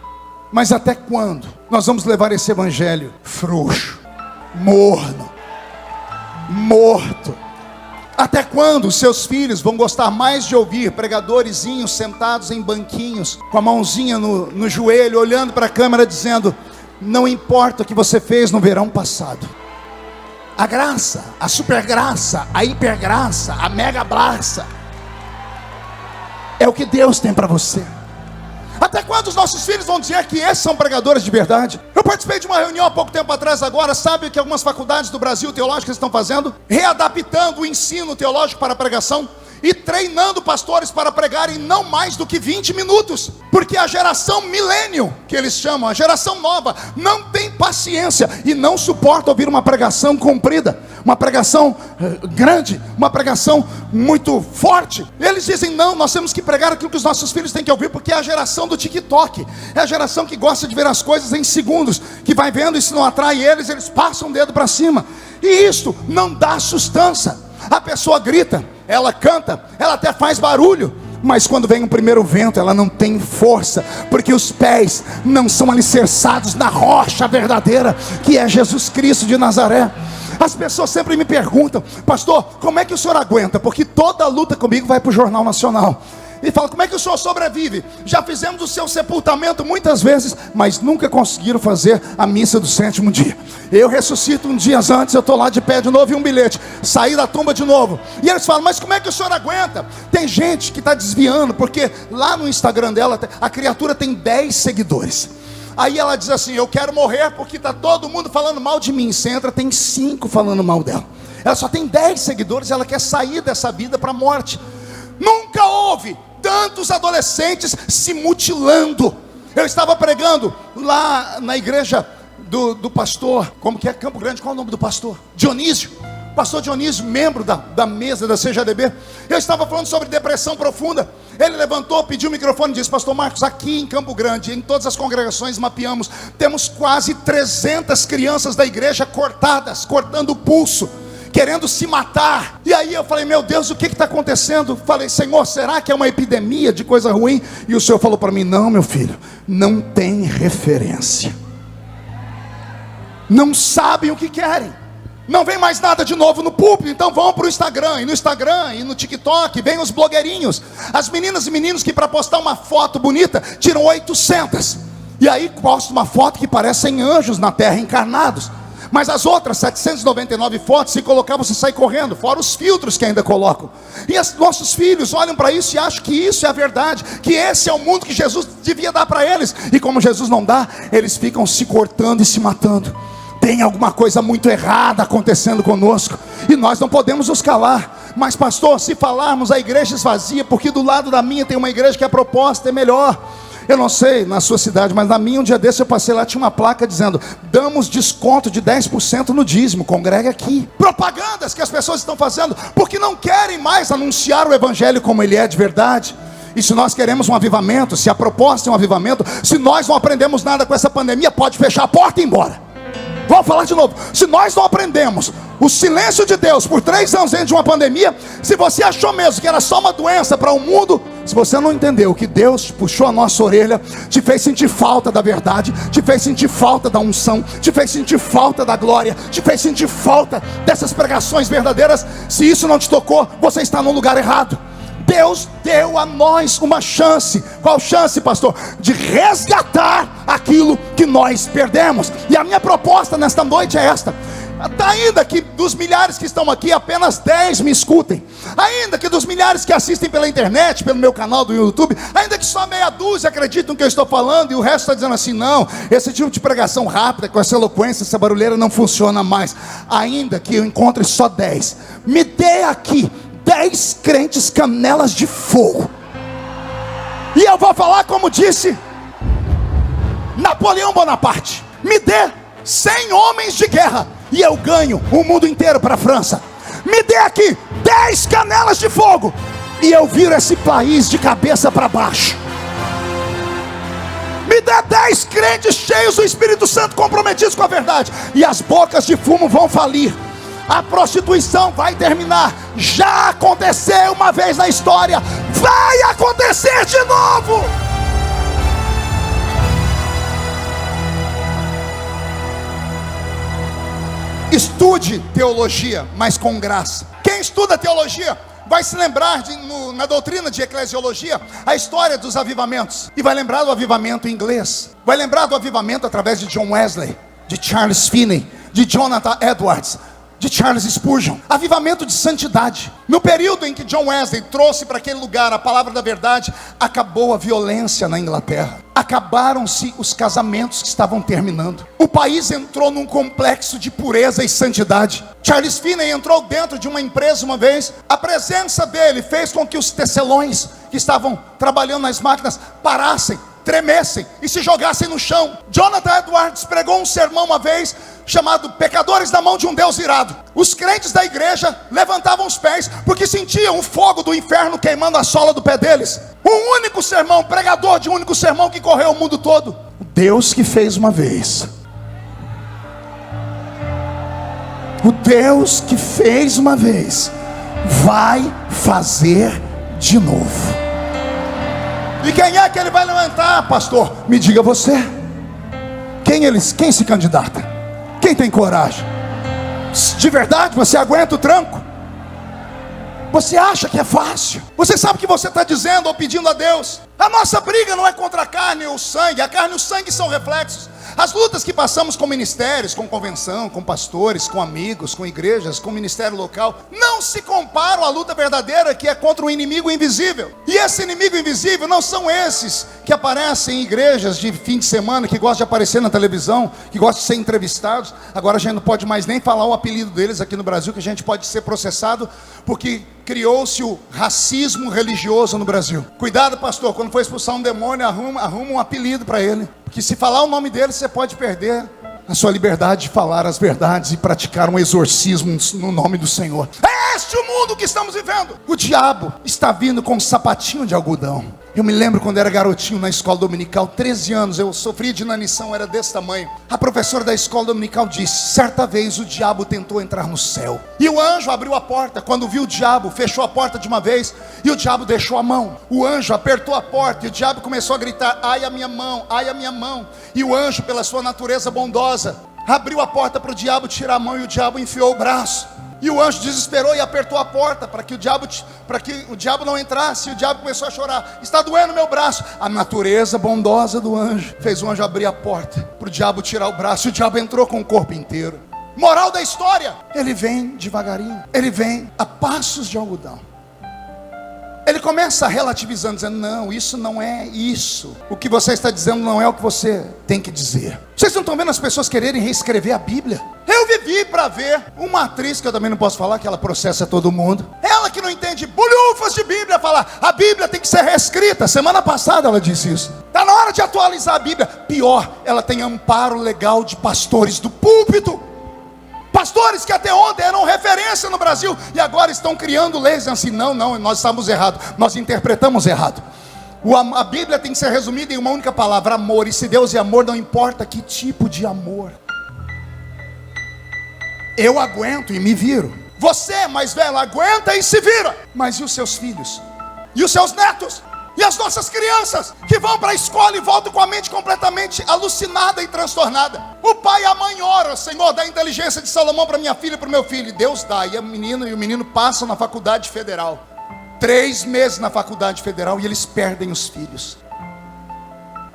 mas até quando nós vamos levar esse evangelho frouxo, morno, morto? Até quando os seus filhos vão gostar mais de ouvir pregadorzinhos sentados em banquinhos, com a mãozinha no joelho, olhando para a câmera dizendo, não importa o que você fez no verão passado, a graça, a super graça, a hiper graça, a mega graça é o que Deus tem para você. Até quando os nossos filhos vão dizer que esses são pregadores de verdade? Eu participei de uma reunião há pouco tempo atrás agora. Sabe o que algumas faculdades do Brasil teológicas estão fazendo? Readaptando o ensino teológico para a pregação e treinando pastores para pregarem não mais do que 20 minutos. Porque a geração millennial, que eles chamam, a geração nova, não tem paciência e não suporta ouvir uma pregação comprida, uma pregação grande, uma pregação muito forte. Eles dizem, não, nós temos que pregar aquilo que os nossos filhos têm que ouvir, porque é a geração do TikTok, é a geração que gosta de ver as coisas em segundos, que vai vendo e se não atrai eles passam o dedo para cima. E isso não dá sustância. A pessoa grita, ela canta, ela até faz barulho, mas quando vem um primeiro vento, ela não tem força, porque os pés não são alicerçados na rocha verdadeira, que é Jesus Cristo de Nazaré. As pessoas sempre me perguntam, pastor, como é que o senhor aguenta? Porque toda luta comigo vai para o Jornal Nacional. E fala: como é que o senhor sobrevive? Já fizemos o seu sepultamento muitas vezes, mas nunca conseguiram fazer a missa do 7º dia. Eu ressuscito um dia antes, eu estou lá de pé de novo e um bilhete, saí da tumba de novo. E eles falam: mas como é que o senhor aguenta? Tem gente que está desviando, porque lá no Instagram dela, a criatura tem 10 seguidores. Aí ela diz assim: eu quero morrer porque está todo mundo falando mal de mim. Você entra, tem 5 falando mal dela. Ela só tem 10 seguidores, ela quer sair dessa vida para a morte. Nunca houve tantos adolescentes se mutilando. Eu estava pregando lá na igreja do pastor, como que é? Campo Grande, qual é o nome do pastor? Dionísio. Pastor Dionísio, membro da mesa da CGDB. Eu estava falando sobre depressão profunda. Ele levantou, pediu o microfone e disse: pastor Marcos, aqui em Campo Grande, em todas as congregações mapeamos, temos quase 300 crianças da igreja cortadas, cortando o pulso, querendo se matar. E aí eu falei: meu Deus, o que está acontecendo? Falei: Senhor, será que é uma epidemia de coisa ruim? E o Senhor falou para mim: não, meu filho, não tem referência, não sabem o que querem. Não vem mais nada de novo no púlpito, então vão para o Instagram. E no Instagram e no TikTok vem os blogueirinhos, as meninas e meninos que para postar uma foto bonita tiram 800. E aí postam uma foto que parecem anjos na terra encarnados. Mas as outras 799 fotos, se colocar, você sai correndo, fora os filtros que ainda colocam. E nossos filhos olham para isso e acham que isso é a verdade, que esse é o mundo que Jesus devia dar para eles. E como Jesus não dá, eles ficam se cortando e se matando. Tem alguma coisa muito errada acontecendo conosco, e nós não podemos nos calar. Mas pastor, se falarmos, a igreja esvazia, porque do lado da minha tem uma igreja que a proposta é melhor. Eu não sei na sua cidade, mas na minha, um dia desse eu passei lá, tinha uma placa dizendo: damos desconto de 10% no dízimo, congregue aqui. Propagandas que as pessoas estão fazendo, porque não querem mais anunciar o evangelho como ele é de verdade. E se nós queremos um avivamento, se a proposta é um avivamento, se nós não aprendemos nada com essa pandemia, pode fechar a porta e ir embora. Vamos falar de novo. Se nós não aprendemos o silêncio de Deus por 3 anos dentro de uma pandemia, se você achou mesmo que era só uma doença para o mundo, se você não entendeu que Deus puxou a nossa orelha, te fez sentir falta da verdade, te fez sentir falta da unção, te fez sentir falta da glória, te fez sentir falta dessas pregações verdadeiras, se isso não te tocou, você está no lugar errado. Deus deu a nós uma chance. Qual chance, pastor? De resgatar aquilo que nós perdemos. E a minha proposta nesta noite é esta: ainda que dos milhares que estão aqui, apenas 10 me escutem, ainda que dos milhares que assistem pela internet, pelo meu canal do YouTube, ainda que só meia dúzia acreditam no que eu estou falando, e o resto está dizendo assim: não, esse tipo de pregação rápida, com essa eloquência, essa barulheira não funciona mais. Ainda que eu encontre só 10, me dê aqui 10 crentes canelas de fogo, e eu vou falar como disse Napoleão Bonaparte: me dê 100 homens de guerra e eu ganho o mundo inteiro para a França. Me dê aqui 10 canelas de fogo e eu viro esse país de cabeça para baixo. Me dê 10 crentes cheios do Espírito Santo, comprometidos com a verdade, e as bocas de fumo vão falir. A prostituição vai terminar. Já aconteceu uma vez na história, vai acontecer de novo. Estude teologia, mas com graça. Quem estuda teologia vai se lembrar na doutrina de eclesiologia, a história dos avivamentos, e vai lembrar do avivamento inglês, vai lembrar do avivamento através de John Wesley, de Charles Finney, de Jonathan Edwards, de Charles Spurgeon. Avivamento de santidade. No período em que John Wesley trouxe para aquele lugar a palavra da verdade, acabou a violência na Inglaterra, acabaram-se os casamentos que estavam terminando, o país entrou num complexo de pureza e santidade. Charles Finney entrou dentro de uma empresa uma vez, a presença dele fez com que os tecelões que estavam trabalhando nas máquinas parassem, tremessem e se jogassem no chão. Jonathan Edwards pregou um sermão uma vez chamado Pecadores na Mão de um Deus Irado. Os crentes da igreja levantavam os pés porque sentiam o fogo do inferno queimando a sola do pé deles. Um único sermão, pregador de um único sermão que correu o mundo todo. O Deus que fez uma vez, o Deus que fez uma vez, vai fazer de novo. E quem é que ele vai levantar, pastor? Me diga você. Quem se candidata? Quem tem coragem? De verdade, você aguenta o tranco? Você acha que é fácil? Você sabe o que você está dizendo ou pedindo a Deus? A nossa briga não é contra a carne ou o sangue. A carne e o sangue são reflexos. As lutas que passamos com ministérios, com convenção, com pastores, com amigos, com igrejas, com ministério local, não se comparam à luta verdadeira, que é contra o inimigo invisível. E esse inimigo invisível não são esses que aparecem em igrejas de fim de semana, que gostam de aparecer na televisão, que gostam de ser entrevistados. Agora a gente não pode mais nem falar o apelido deles aqui no Brasil, que a gente pode ser processado, porque criou-se o racismo religioso no Brasil. Cuidado, pastor, quando for expulsar um demônio, arruma um apelido para ele. Porque se falar o nome dele, você pode perder a sua liberdade de falar as verdades e praticar um exorcismo no nome do Senhor. É este o mundo que estamos vivendo. O diabo está vindo com um sapatinho de algodão. Eu me lembro quando era garotinho na escola dominical, 13 anos, eu sofria de inanição, era desse tamanho. A professora da escola dominical disse: certa vez o diabo tentou entrar no céu, e o anjo abriu a porta. Quando viu o diabo, fechou a porta de uma vez, e o diabo deixou a mão. O anjo apertou a porta, e o diabo começou a gritar: ai a minha mão, ai a minha mão. E o anjo, pela sua natureza bondosa, abriu a porta para o diabo tirar a mão, e o diabo enfiou o braço. E o anjo desesperou e apertou a porta para que o diabo não entrasse. E o diabo começou a chorar: está doendo meu braço. A natureza bondosa do anjo fez o anjo abrir a porta para o diabo tirar o braço. E o diabo entrou com o corpo inteiro. Moral da história: ele vem devagarinho, ele vem a passos de algodão. Ele começa relativizando, dizendo: não, isso não é isso. O que você está dizendo não é o que você tem que dizer. Vocês não estão vendo as pessoas quererem reescrever a Bíblia? Eu vivi para ver uma atriz, que eu também não posso falar, que ela processa todo mundo. Ela que não entende bolhufas de Bíblia, falar: a Bíblia tem que ser reescrita. Semana passada ela disse isso. Está na hora de atualizar a Bíblia. Pior, ela tem amparo legal de pastores do púlpito. Pastores que até ontem eram referência no Brasil e agora estão criando leis assim: não, nós estamos errados, nós interpretamos errado. A Bíblia tem que ser resumida em uma única palavra: amor. E se Deus é amor, não importa que tipo de amor. Eu aguento e me viro. Você, mais velho, aguenta e se vira. Mas e os seus filhos? E os seus netos? E as nossas crianças que vão para a escola e voltam com a mente completamente alucinada e transtornada? O pai e a mãe oram: Senhor, dá a inteligência de Salomão para minha filha e para o meu filho. E Deus dá, e o menino passa na faculdade federal. 3 meses na faculdade federal e eles perdem os filhos.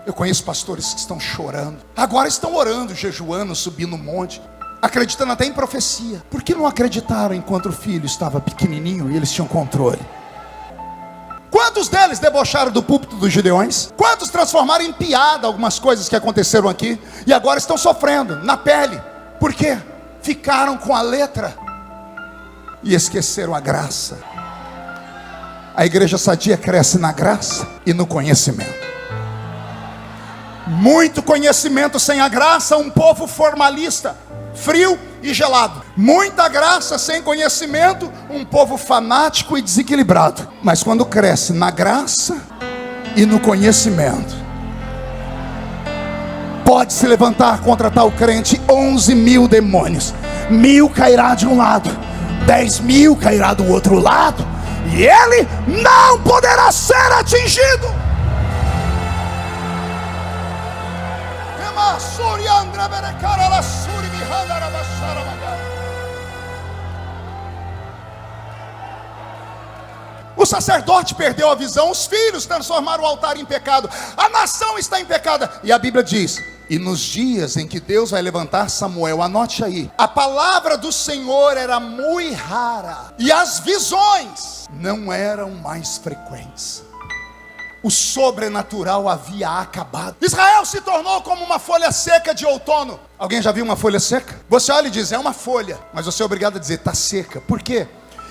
Eu conheço pastores que estão chorando, agora estão orando, jejuando, subindo um monte, acreditando até em profecia. Por que não acreditaram enquanto o filho estava pequenininho e eles tinham controle? Quantos deles debocharam do púlpito dos Gideões? Quantos transformaram em piada algumas coisas que aconteceram aqui e agora estão sofrendo na pele? Por quê? Ficaram com a letra e esqueceram a graça. A igreja sadia cresce na graça e no conhecimento. Muito conhecimento sem a graça, um povo formalista, frio e gelado. Muita graça sem conhecimento, um povo fanático e desequilibrado. Mas quando cresce na graça e no conhecimento, pode se levantar contra tal crente 11.000 demônios. 1.000 cairá de um lado, 10.000 cairá do outro lado, e ele não poderá ser atingido. O sacerdote perdeu a visão, os filhos transformaram o altar em pecado, a nação está em pecado. E a Bíblia diz: e nos dias em que Deus vai levantar Samuel, anote aí, a palavra do Senhor era muito rara e as visões não eram mais frequentes. O sobrenatural havia acabado. Israel se tornou como uma folha seca de outono. Alguém já viu uma folha seca? Você olha e diz: é uma folha, mas você é obrigado a dizer: está seca. Por quê?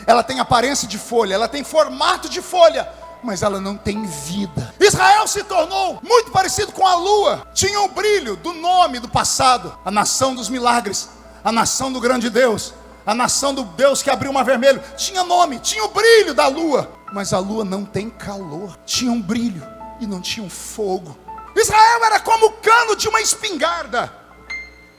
Ela tem aparência de folha, ela tem formato de folha, mas ela não tem vida. Israel se tornou muito parecido com a lua. Tinha o brilho do nome do passado, a nação dos milagres, a nação do grande Deus, a nação do Deus que abriu o mar vermelho. Tinha nome, tinha o brilho da lua, mas a lua não tem calor. Tinha um brilho e não tinha um fogo. Israel era como o cano de uma espingarda.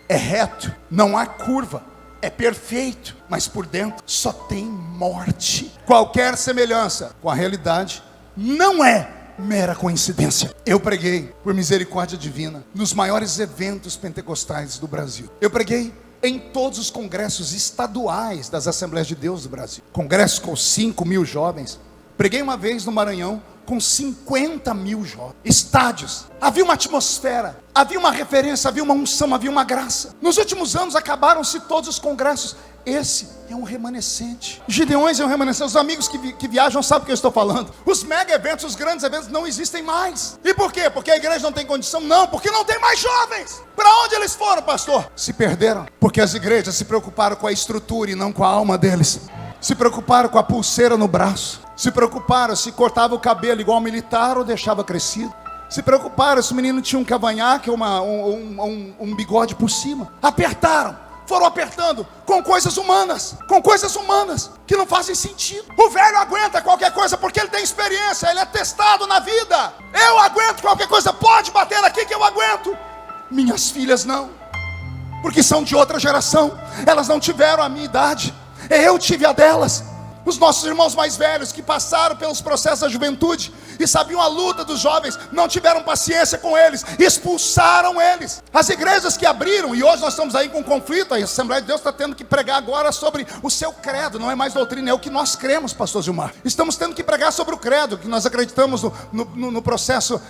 É reto, não há curva, é perfeito, mas por dentro só tem morte. Qualquer semelhança com a realidade não é mera coincidência. Eu preguei, por misericórdia divina, nos maiores eventos pentecostais do Brasil. Eu preguei em todos os congressos estaduais das Assembleias de Deus do Brasil. Congresso com 5.000 jovens. Preguei uma vez no Maranhão com 50.000 jovens. Estádios. Havia uma atmosfera, havia uma referência, havia uma unção, havia uma graça. Nos últimos anos acabaram-se todos os congressos. Esse é um remanescente. Gideões é um remanescente. Os amigos que viajam sabem o que eu estou falando. Os mega eventos, os grandes eventos não existem mais. E por quê? Porque a igreja não tem condição? Não, porque não tem mais jovens. Para onde eles foram, pastor? Se perderam. Porque as igrejas se preocuparam com a estrutura e não com a alma deles. Se preocuparam com a pulseira no braço. Se preocuparam se cortava o cabelo igual militar ou deixava crescido. Se preocuparam se o menino tinha um cavanhaque ou um bigode por cima. Apertaram. Foram apertando com coisas humanas que não fazem sentido. O velho aguenta qualquer coisa porque ele tem experiência, ele é testado na vida. Eu aguento qualquer coisa, pode bater aqui que eu aguento. Minhas filhas não, porque são de outra geração, elas não tiveram a minha idade, eu tive a delas. Os nossos irmãos mais velhos que passaram pelos processos da juventude e sabiam a luta dos jovens, não tiveram paciência com eles, expulsaram eles. As igrejas que abriram, e hoje nós estamos aí com um conflito, a Assembleia de Deus está tendo que pregar agora sobre o seu credo, não é mais doutrina, é o que nós cremos, pastor Gilmar. Estamos tendo que pregar sobre o credo, que nós acreditamos no processo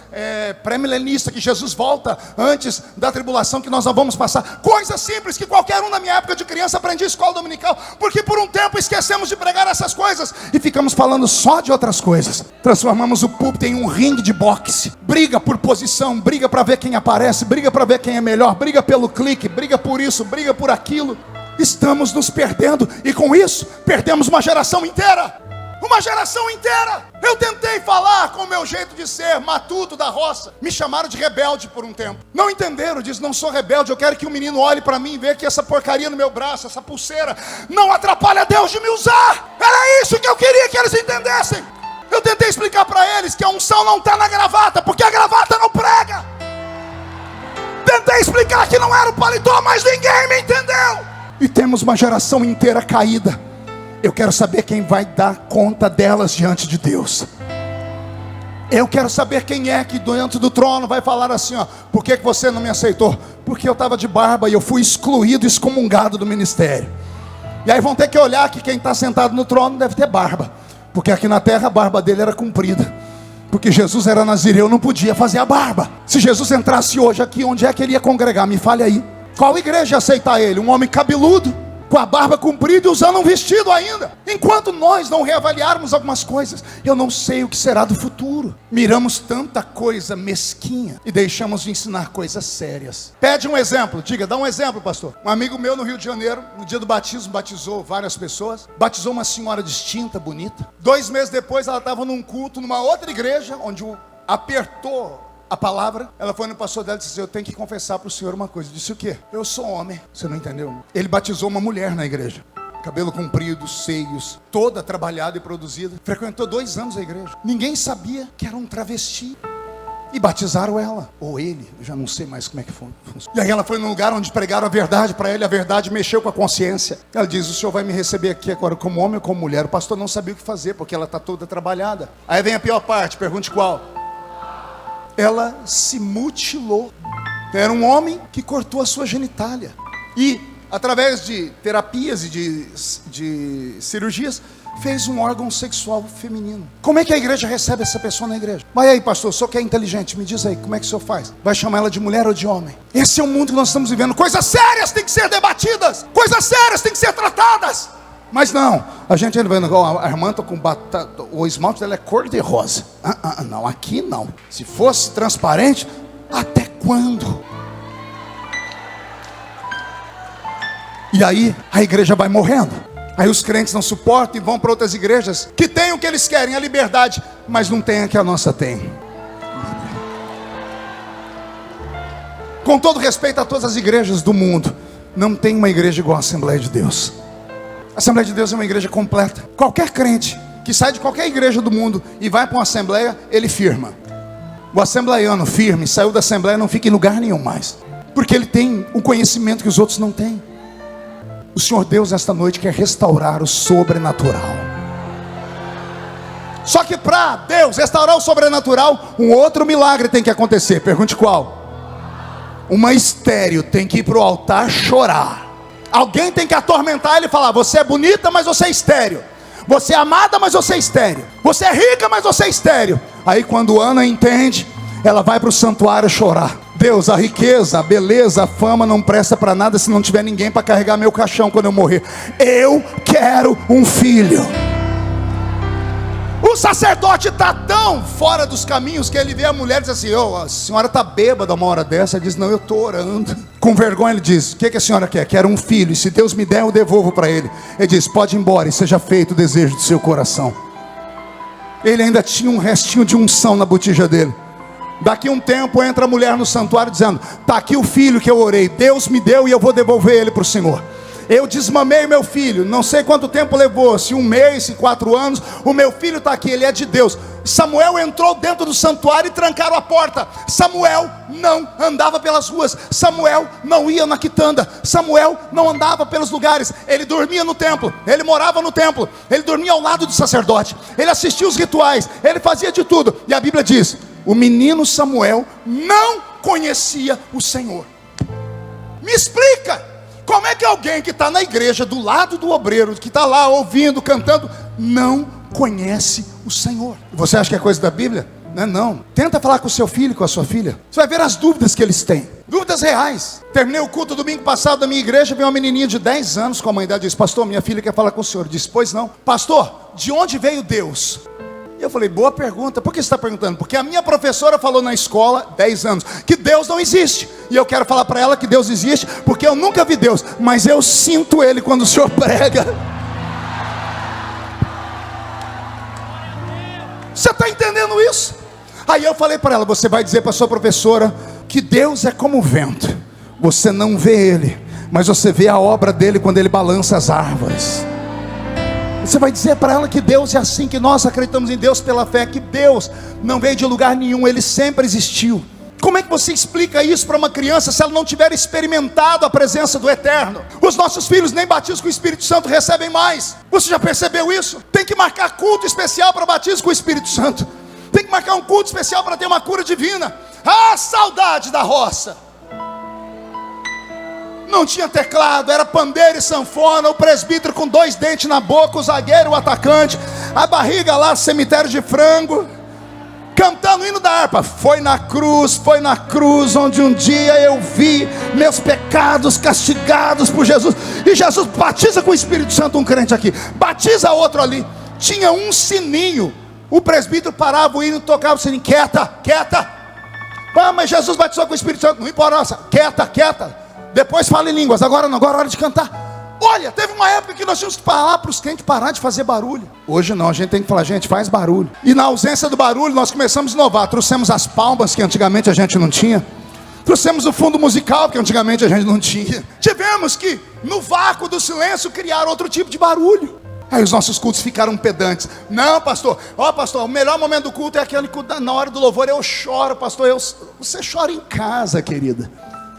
pré-milenista, que Jesus volta antes da tribulação que nós não vamos passar. Coisas simples que qualquer um na minha época de criança aprendia em escola dominical, porque por um tempo esquecemos de pregar essas coisas e ficamos falando só de outras coisas. Transformamos o púlpito em um ringue de boxe, briga por posição, briga para ver quem aparece, briga para ver quem é melhor, briga pelo clique, briga por isso, briga por aquilo. Estamos nos perdendo e com isso perdemos uma geração inteira. Uma geração inteira. Eu tentei falar com o meu jeito de ser, matuto da roça. Me chamaram de rebelde por um tempo. Não entenderam, diz, não sou rebelde. Eu quero que o menino olhe para mim e veja que essa porcaria no meu braço, essa pulseira, não atrapalha Deus de me usar. Era isso que eu queria que eles entendessem. Eu tentei explicar para eles que a unção não está na gravata, porque a gravata não prega. Tentei explicar que não era o paletó, mas ninguém me entendeu. E temos uma geração inteira caída. Eu quero saber quem vai dar conta delas diante de Deus. Eu quero saber quem é que diante do trono vai falar assim, ó, por que você não me aceitou? Porque eu estava de barba e eu fui excluído, excomungado do ministério. E aí vão ter que olhar que quem está sentado no trono deve ter barba, porque aqui na terra a barba dele era comprida, porque Jesus era nazireu, não podia fazer a barba. Se Jesus entrasse hoje aqui, onde é que ele ia congregar? Me fale aí. Qual igreja ia aceitar ele? Um homem cabeludo, com a barba comprida e usando um vestido ainda. Enquanto nós não reavaliarmos algumas coisas, eu não sei o que será do futuro. Miramos tanta coisa mesquinha e deixamos de ensinar coisas sérias. Pede um exemplo, diga, dá um exemplo, pastor. Um amigo meu no Rio de Janeiro, no dia do batismo, batizou várias pessoas. Batizou uma senhora distinta, bonita. 2 meses depois ela estava num culto, numa outra igreja, onde apertou a palavra. Ela foi no pastor dela e disse, eu tenho que confessar para o senhor uma coisa. Disse, o quê? Eu sou homem. Você não entendeu? Ele batizou uma mulher na igreja, cabelo comprido, seios, toda trabalhada e produzida. Frequentou 2 anos a igreja. Ninguém sabia que era um travesti. E batizaram ela, ou ele, eu já não sei mais como é que foi. E aí ela foi num lugar onde pregaram a verdade para ele. A verdade mexeu com a consciência. Ela diz, o senhor vai me receber aqui agora como homem ou como mulher? O pastor não sabia o que fazer, porque ela está toda trabalhada. Aí vem a pior parte, pergunte qual. Ela se mutilou. Era um homem que cortou a sua genitália. E, através de terapias e de cirurgias, fez um órgão sexual feminino. Como é que a igreja recebe essa pessoa na igreja? Vai aí, pastor, o senhor que é inteligente, me diz aí, como é que o senhor faz? Vai chamar ela de mulher ou de homem? Esse é o mundo que nós estamos vivendo. Coisas sérias têm que ser debatidas. Coisas sérias têm que ser tratadas. Mas não, a gente ainda vai, a irmã está com batata, o esmalte dela é cor de rosa. Não, aqui não. Se fosse transparente, até quando? E aí a igreja vai morrendo. Aí os crentes não suportam e vão para outras igrejas que têm o que eles querem, a liberdade, mas não tem a que a nossa tem. Com todo respeito a todas as igrejas do mundo, não tem uma igreja igual a Assembleia de Deus. A Assembleia de Deus é uma igreja completa. Qualquer crente que sai de qualquer igreja do mundo e vai para uma assembleia, ele firma. O assembleiano firme, saiu da assembleia, não fica em lugar nenhum mais, porque ele tem o conhecimento que os outros não têm. O Senhor Deus esta noite quer restaurar o sobrenatural. Só que para Deus restaurar o sobrenatural, um outro milagre tem que acontecer. Pergunte qual? Uma estéril tem que ir para o altar chorar. Alguém tem que atormentar ele e falar: você é bonita, mas você é estéril. Você é amada, mas você é estéril. Você é rica, mas você é estéril. Aí quando Ana entende, ela vai para o santuário chorar. Deus, a riqueza, a beleza, a fama não presta para nada se não tiver ninguém para carregar meu caixão quando eu morrer. Eu quero um filho. O sacerdote está tão fora dos caminhos que ele vê a mulher e diz assim: a senhora está bêbada uma hora dessa. Ele diz: não, eu estou orando. Com vergonha ele diz: o que a senhora quer? Quero um filho, e se Deus me der eu devolvo para ele. Ele diz: pode ir embora e seja feito o desejo do seu coração. Ele ainda tinha um restinho de unção na botija dele. Daqui um tempo entra a mulher no santuário dizendo: está aqui o filho que eu orei, Deus me deu e eu vou devolver ele para o Senhor. Eu desmamei meu filho, não sei quanto tempo levou, se 1 mês, se 4 anos, o meu filho está aqui, ele é de Deus. Samuel entrou dentro do santuário e trancaram a porta. Samuel não andava pelas ruas, Samuel não ia na quitanda, Samuel não andava pelos lugares. Ele dormia no templo, ele morava no templo, ele dormia ao lado do sacerdote, ele assistia os rituais, ele fazia de tudo. E a Bíblia diz: o menino Samuel não conhecia o Senhor. Me explica, como é que alguém que está na igreja, do lado do obreiro, que está lá ouvindo, cantando, não conhece o Senhor? Você acha que é coisa da Bíblia? Não é não. Tenta falar com o seu filho, com a sua filha. Você vai ver as dúvidas que eles têm. Dúvidas reais. Terminei o culto domingo passado da minha igreja, veio uma menininha de 10 anos com a mãe dela, disse: pastor, minha filha quer falar com o senhor. Eu disse: pois não. Pastor, de onde veio Deus? E eu falei: boa pergunta. Por que você está perguntando? Porque a minha professora falou na escola, 10 anos, que Deus não existe. E eu quero falar para ela que Deus existe, porque eu nunca vi Deus, mas eu sinto Ele quando o senhor prega. Você está entendendo isso? Aí eu falei para ela: você vai dizer para sua professora que Deus é como o vento. Você não vê Ele, mas você vê a obra dele quando Ele balança as árvores. Você vai dizer para ela que Deus é assim, que nós acreditamos em Deus pela fé, que Deus não veio de lugar nenhum, Ele sempre existiu. Como é que você explica isso para uma criança se ela não tiver experimentado a presença do Eterno? Os nossos filhos nem batismo com o Espírito Santo recebem mais. Você já percebeu isso? Tem que marcar culto especial para batismo com o Espírito Santo. Tem que marcar um culto especial para ter uma cura divina. Ah, saudade da roça. Não tinha teclado, era pandeiro e sanfona, o presbítero com 2 dentes na boca, o zagueiro, o atacante, a barriga lá, cemitério de frango, cantando o hino da harpa. Foi na cruz onde um dia eu vi meus pecados castigados por Jesus. E Jesus batiza com o Espírito Santo um crente aqui, batiza outro ali. Tinha um sininho, o presbítero parava o hino e tocava o sininho: quieta. Ah, mas Jesus batizou com o Espírito Santo. Não importa, quieta. Depois fala em línguas, agora não, agora é hora de cantar. Olha, teve uma época que nós tínhamos que falar para os crentes parar de fazer barulho. Hoje não, a gente tem que falar: gente, faz barulho. E na ausência do barulho nós começamos a inovar. Trouxemos as palmas que antigamente a gente não tinha. Trouxemos o fundo musical que antigamente a gente não tinha. Tivemos que, no vácuo do silêncio, criar outro tipo de barulho. Aí os nossos cultos ficaram pedantes. Não, pastor, pastor, o melhor momento do culto é aquele que na hora do louvor eu choro, pastor. Você chora em casa, querida,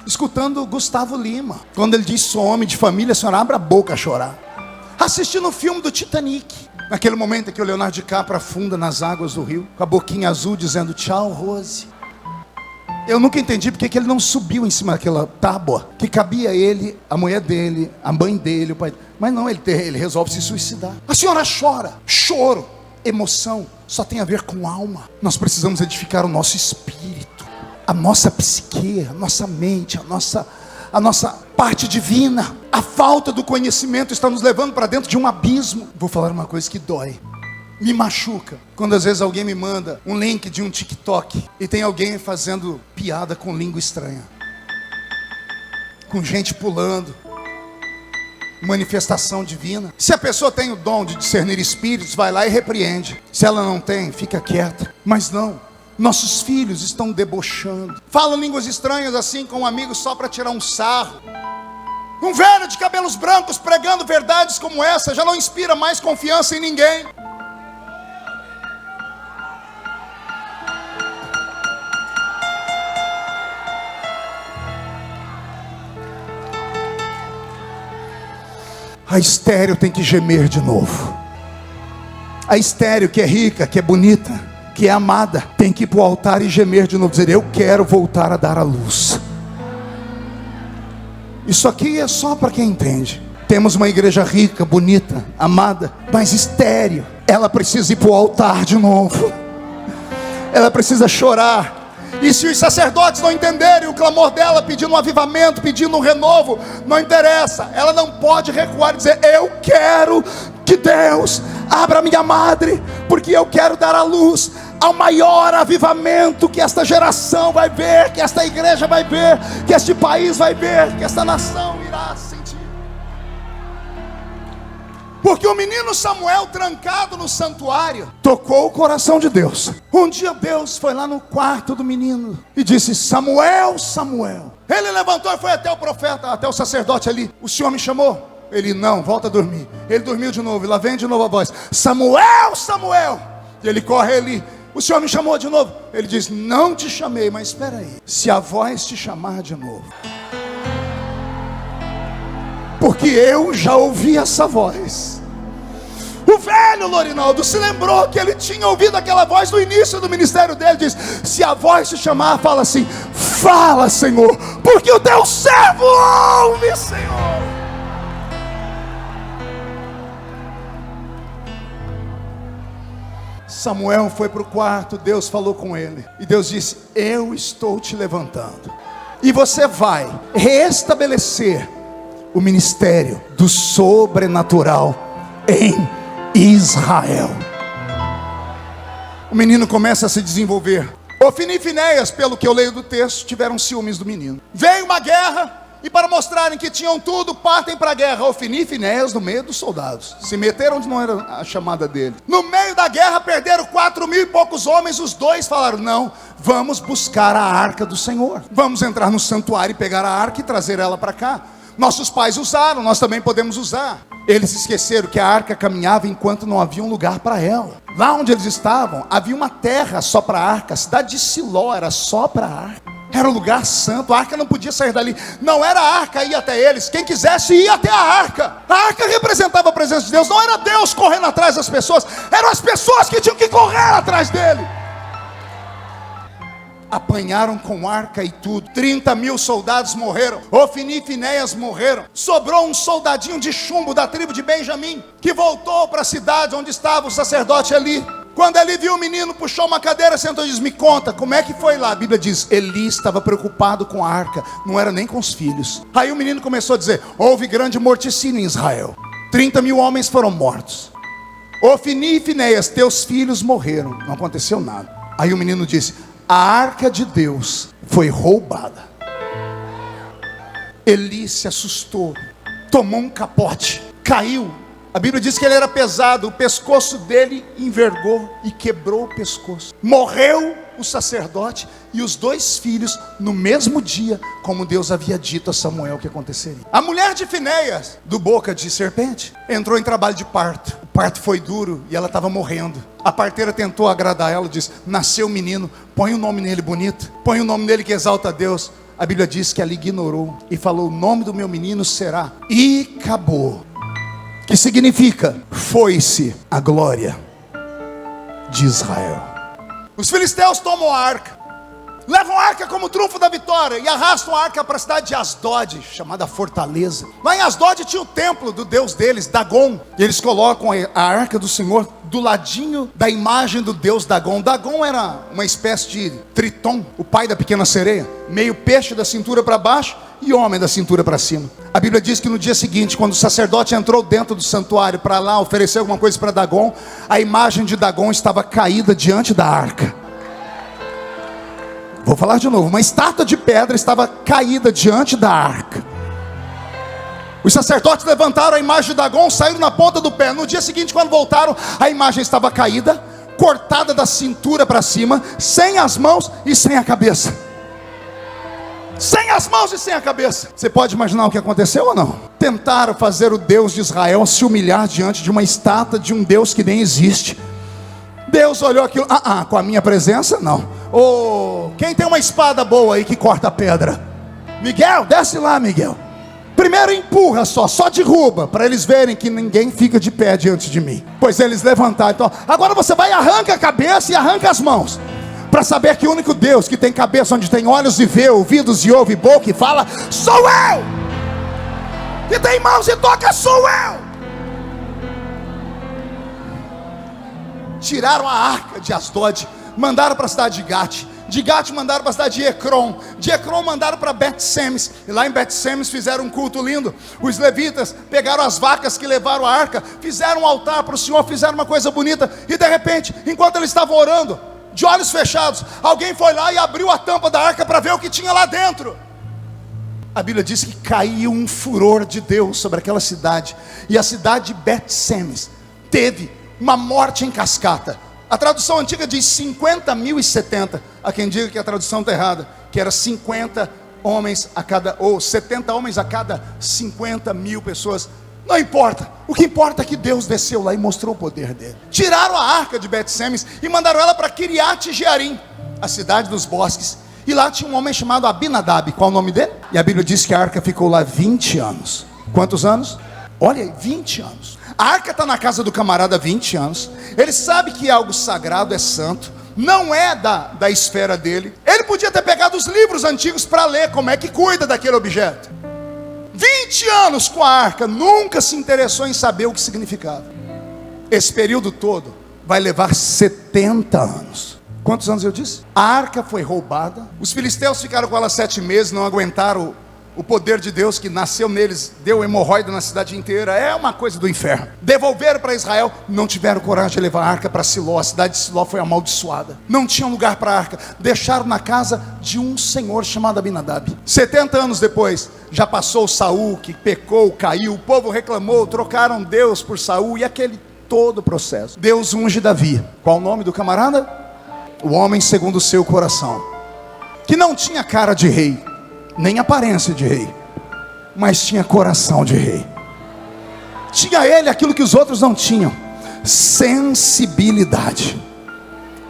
escutando Gustavo Lima. Quando ele diz: sou homem de família, a senhora abre a boca a chorar. Assistindo o filme do Titanic, naquele momento em que o Leonardo DiCaprio afunda nas águas do rio, com a boquinha azul dizendo: tchau, Rose. Eu nunca entendi porque que ele não subiu em cima daquela tábua que cabia ele, a mulher dele, a mãe dele, o pai. Mas não, ele resolve se suicidar. A senhora chora. Choro, emoção, só tem a ver com alma. Nós precisamos edificar o nosso espírito, a nossa psique, a nossa mente, a nossa parte divina. A falta do conhecimento está nos levando para dentro de um abismo. Vou falar uma coisa que dói, me machuca, quando às vezes alguém me manda um link de um TikTok e tem alguém fazendo piada com língua estranha, com gente pulando, manifestação divina. Se a pessoa tem o dom de discernir espíritos, vai lá e repreende. Se ela não tem, fica quieta. Mas não, nossos filhos estão debochando, falam línguas estranhas assim com um amigo só para tirar um sarro. Um velho de cabelos brancos pregando verdades como essa já não inspira mais confiança em ninguém. A estéril tem que gemer de novo. A estéril que é rica, que é bonita, que é amada, tem que ir para o altar e gemer de novo, dizer: eu quero voltar a dar a luz. Isso aqui é só para quem entende. Temos uma igreja rica, bonita, amada, mas estéril. Ela precisa ir para o altar de novo. Ela precisa chorar. E se os sacerdotes não entenderem o clamor dela, pedindo um avivamento, pedindo um renovo, não interessa. Ela não pode recuar e dizer: eu quero que Deus abra minha madre, porque eu quero dar à luz ao maior avivamento que esta geração vai ver, que esta igreja vai ver, que este país vai ver, que esta nação irá sentir. Porque o menino Samuel, trancado no santuário, tocou o coração de Deus. Um dia Deus foi lá no quarto do menino e disse: Samuel, Samuel. Ele levantou e foi até o profeta, até o sacerdote ali. O senhor me chamou? Ele: não, volta a dormir. Ele dormiu de novo, e lá vem de novo a voz: Samuel, Samuel. E ele corre ali: o senhor me chamou de novo? Ele diz: não te chamei, mas espera aí, se a voz te chamar de novo, porque eu já ouvi essa voz. O velho Lorinaldo se lembrou que ele tinha ouvido aquela voz no início do ministério dele. Diz: se a voz te chamar, fala assim: fala, Senhor, porque o teu servo ouve, Senhor. Samuel foi para o quarto, Deus falou com ele, e Deus disse: eu estou te levantando, e você vai restabelecer o ministério do sobrenatural em Israel. O menino começa a se desenvolver. Ofni e Finéias, pelo que eu leio do texto, tiveram ciúmes do menino. Veio uma guerra, e para mostrarem que tinham tudo, partem para a guerra. Ofni e Finéias no meio dos soldados, se meteram onde não era a chamada dele. No meio da guerra perderam 4.000 e poucos homens. Os dois falaram: não, vamos buscar a arca do Senhor, vamos entrar no santuário e pegar a arca e trazer ela para cá. Nossos pais usaram, nós também podemos usar. Eles esqueceram que a arca caminhava enquanto não havia um lugar para ela. Lá onde eles estavam, havia uma terra só para a arca. A cidade de Siló era só para a arca. Era um lugar santo, a arca não podia sair dali. Não era a arca ir até eles, quem quisesse ir até a arca. A arca representava a presença de Deus. Não era Deus correndo atrás das pessoas, eram as pessoas que tinham que correr atrás dele. Apanharam com arca e tudo. 30.000 soldados morreram. Ofni e Finéias morreram. Sobrou um soldadinho de chumbo da tribo de Benjamim, que voltou para a cidade onde estava o sacerdote Eli. Quando Eli viu o menino, puxou uma cadeira, sentou e disse: me conta, como é que foi lá? A Bíblia diz: Eli estava preocupado com a arca, não era nem com os filhos. Aí o menino começou a dizer: houve grande morticínio em Israel, 30.000 homens foram mortos. Ofni e Finéias, teus filhos morreram, não aconteceu nada. Aí o menino disse: a arca de Deus foi roubada. Eli se assustou, tomou um capote, caiu. A Bíblia diz que ele era pesado, o pescoço dele envergou e quebrou o pescoço. Morreu o sacerdote e os 2 filhos no mesmo dia, como Deus havia dito a Samuel que aconteceria. A mulher de Finéias, do boca de serpente, entrou em trabalho de parto. O parto foi duro e ela estava morrendo. A parteira tentou agradar ela, disse: nasceu um menino, põe o nome nele bonito, põe o nome nele que exalta a Deus. A Bíblia diz que ela ignorou e falou: o nome do meu menino será Icabô, que significa foi-se a glória de Israel. Os filisteus tomam a arca, levam a arca como trunfo da vitória e arrastam a arca para a cidade de Asdod, chamada Fortaleza. Lá em Asdod tinha o templo do deus deles, Dagon, e eles colocam a arca do Senhor do ladinho da imagem do deus Dagon. Dagon era uma espécie de Triton, o pai da pequena sereia, meio peixe da cintura para baixo e homem da cintura para cima. A Bíblia diz que no dia seguinte, quando o sacerdote entrou dentro do santuário para lá oferecer alguma coisa para Dagon, a imagem de Dagon estava caída diante da arca. Vou falar de novo: uma estátua de pedra estava caída diante da arca. Os sacerdotes levantaram a imagem de Dagon, saíram na ponta do pé. No dia seguinte, quando voltaram, a imagem estava caída, cortada da cintura para cima, sem as mãos e sem a cabeça. Sem as mãos e sem a cabeça. Você pode imaginar o que aconteceu ou não? Tentaram fazer o Deus de Israel se humilhar diante de uma estátua de um Deus que nem existe. Deus olhou aquilo: com a minha presença não. Quem tem uma espada boa aí que corta a pedra? Miguel, desce lá, Miguel. Primeiro empurra só derruba, para eles verem que ninguém fica de pé diante de mim. Pois eles levantaram. Então, agora você vai e arranca a cabeça e arranca as mãos, para saber que o único Deus que tem cabeça onde tem olhos e vê, ouvidos e ouve, boca e fala, sou eu. e tem mãos e toca, sou eu. Tiraram a arca de Asdod, mandaram para a cidade de Gate. De Gate mandaram para a cidade de Ecrom. De Ecrom mandaram para Bet-Semes. E lá em Bet-Semes fizeram um culto lindo. Os levitas pegaram as vacas que levaram a arca, fizeram um altar para o Senhor, fizeram uma coisa bonita. E de repente, enquanto eles estavam orando, de olhos fechados, alguém foi lá e abriu a tampa da arca para ver o que tinha lá dentro. A Bíblia diz que caiu um furor de Deus sobre aquela cidade. E a cidade de Bet-Semes teve uma morte em cascata. A tradução antiga diz 50.070. Há quem diga que a tradução está errada, que era 50 homens a cada, ou 70 homens a cada 50.000 pessoas. Não importa, o que importa é que Deus desceu lá e mostrou o poder dele. Tiraram a arca de Bet-Semes e mandaram ela para Kiriat Jearim, a cidade dos bosques. E lá tinha um homem chamado Abinadab. Qual o nome dele? E a Bíblia diz que a arca ficou lá 20 anos. Quantos anos? Olha aí, 20 anos. A arca está na casa do camarada há 20 anos. Ele sabe que é algo sagrado, é santo, não é da esfera dele. Ele podia ter pegado os livros antigos para ler como é que cuida daquele objeto. 20 anos com a arca, nunca se interessou em saber o que significava. Esse período todo vai levar 70 anos. Quantos anos eu disse? A arca foi roubada. Os filisteus ficaram com ela 7 meses, não aguentaram o poder de Deus que nasceu neles, deu hemorroida na cidade inteira. É uma coisa do inferno. Devolveram para Israel, não tiveram coragem de levar a arca para Siló. A cidade de Siló foi amaldiçoada, não tinha lugar para a arca. Deixaram na casa de um senhor chamado Abinadab. 70 anos depois, já passou Saul, que pecou, caiu, o povo reclamou, trocaram Deus por Saul, e aquele todo o processo. Deus unge Davi. Qual o nome do camarada? O homem segundo o seu coração, que não tinha cara de rei, nem aparência de rei, mas tinha coração de rei. Tinha ele aquilo que os outros não tinham: sensibilidade.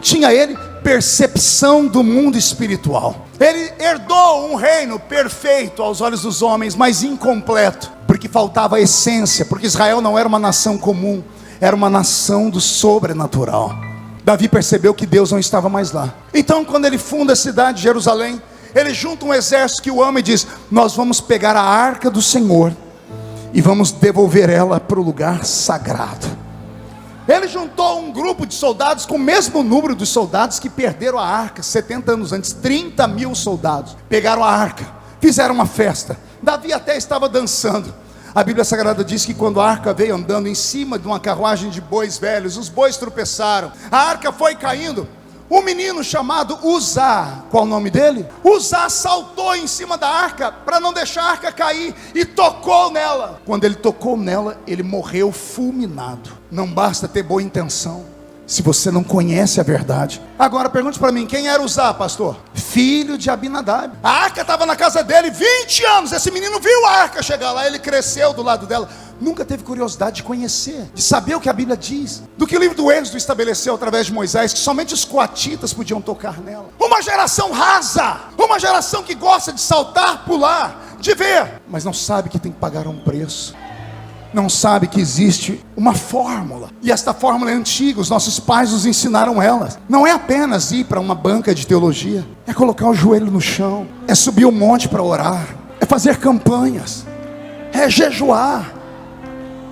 Tinha ele percepção do mundo espiritual. Ele herdou um reino perfeito aos olhos dos homens, mas incompleto, porque faltava a essência, porque Israel não era uma nação comum, era uma nação do sobrenatural. Davi percebeu que Deus não estava mais lá. Então, quando ele funda a cidade de Jerusalém, ele junta um exército que o ama e diz: nós vamos pegar a arca do Senhor e vamos devolver ela para o lugar sagrado. Ele juntou um grupo de soldados com o mesmo número dos soldados que perderam a arca 70 anos antes. 30.000 soldados pegaram a arca, fizeram uma festa. Davi até estava dançando. A Bíblia Sagrada diz que quando a arca veio andando em cima de uma carruagem de bois velhos, os bois tropeçaram, a arca foi caindo. Um menino chamado Uzá, qual o nome dele? Uzá saltou em cima da arca para não deixar a arca cair e tocou nela. Quando ele tocou nela, ele morreu fulminado. Não basta ter boa intenção se você não conhece a verdade. Agora pergunte para mim, quem era Uzá, pastor? Filho de Abinadab. A arca estava na casa dele 20 anos. Esse menino viu a arca chegar lá, ele cresceu do lado dela. Nunca teve curiosidade de conhecer, de saber o que a Bíblia diz, do que o livro do Êxodo estabeleceu através de Moisés, que somente os coatitas podiam tocar nela. Uma geração rasa, uma geração que gosta de saltar, pular, de ver, mas não sabe que tem que pagar um preço. Não sabe que existe uma fórmula, e esta fórmula é antiga, os nossos pais nos ensinaram ela. Não é apenas ir para uma banca de teologia, é colocar o joelho no chão, é subir um monte para orar, é fazer campanhas, é jejuar,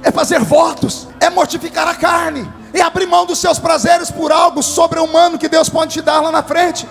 é fazer votos, é mortificar a carne, é abrir mão dos seus prazeres por algo sobre-humano que Deus pode te dar lá na frente.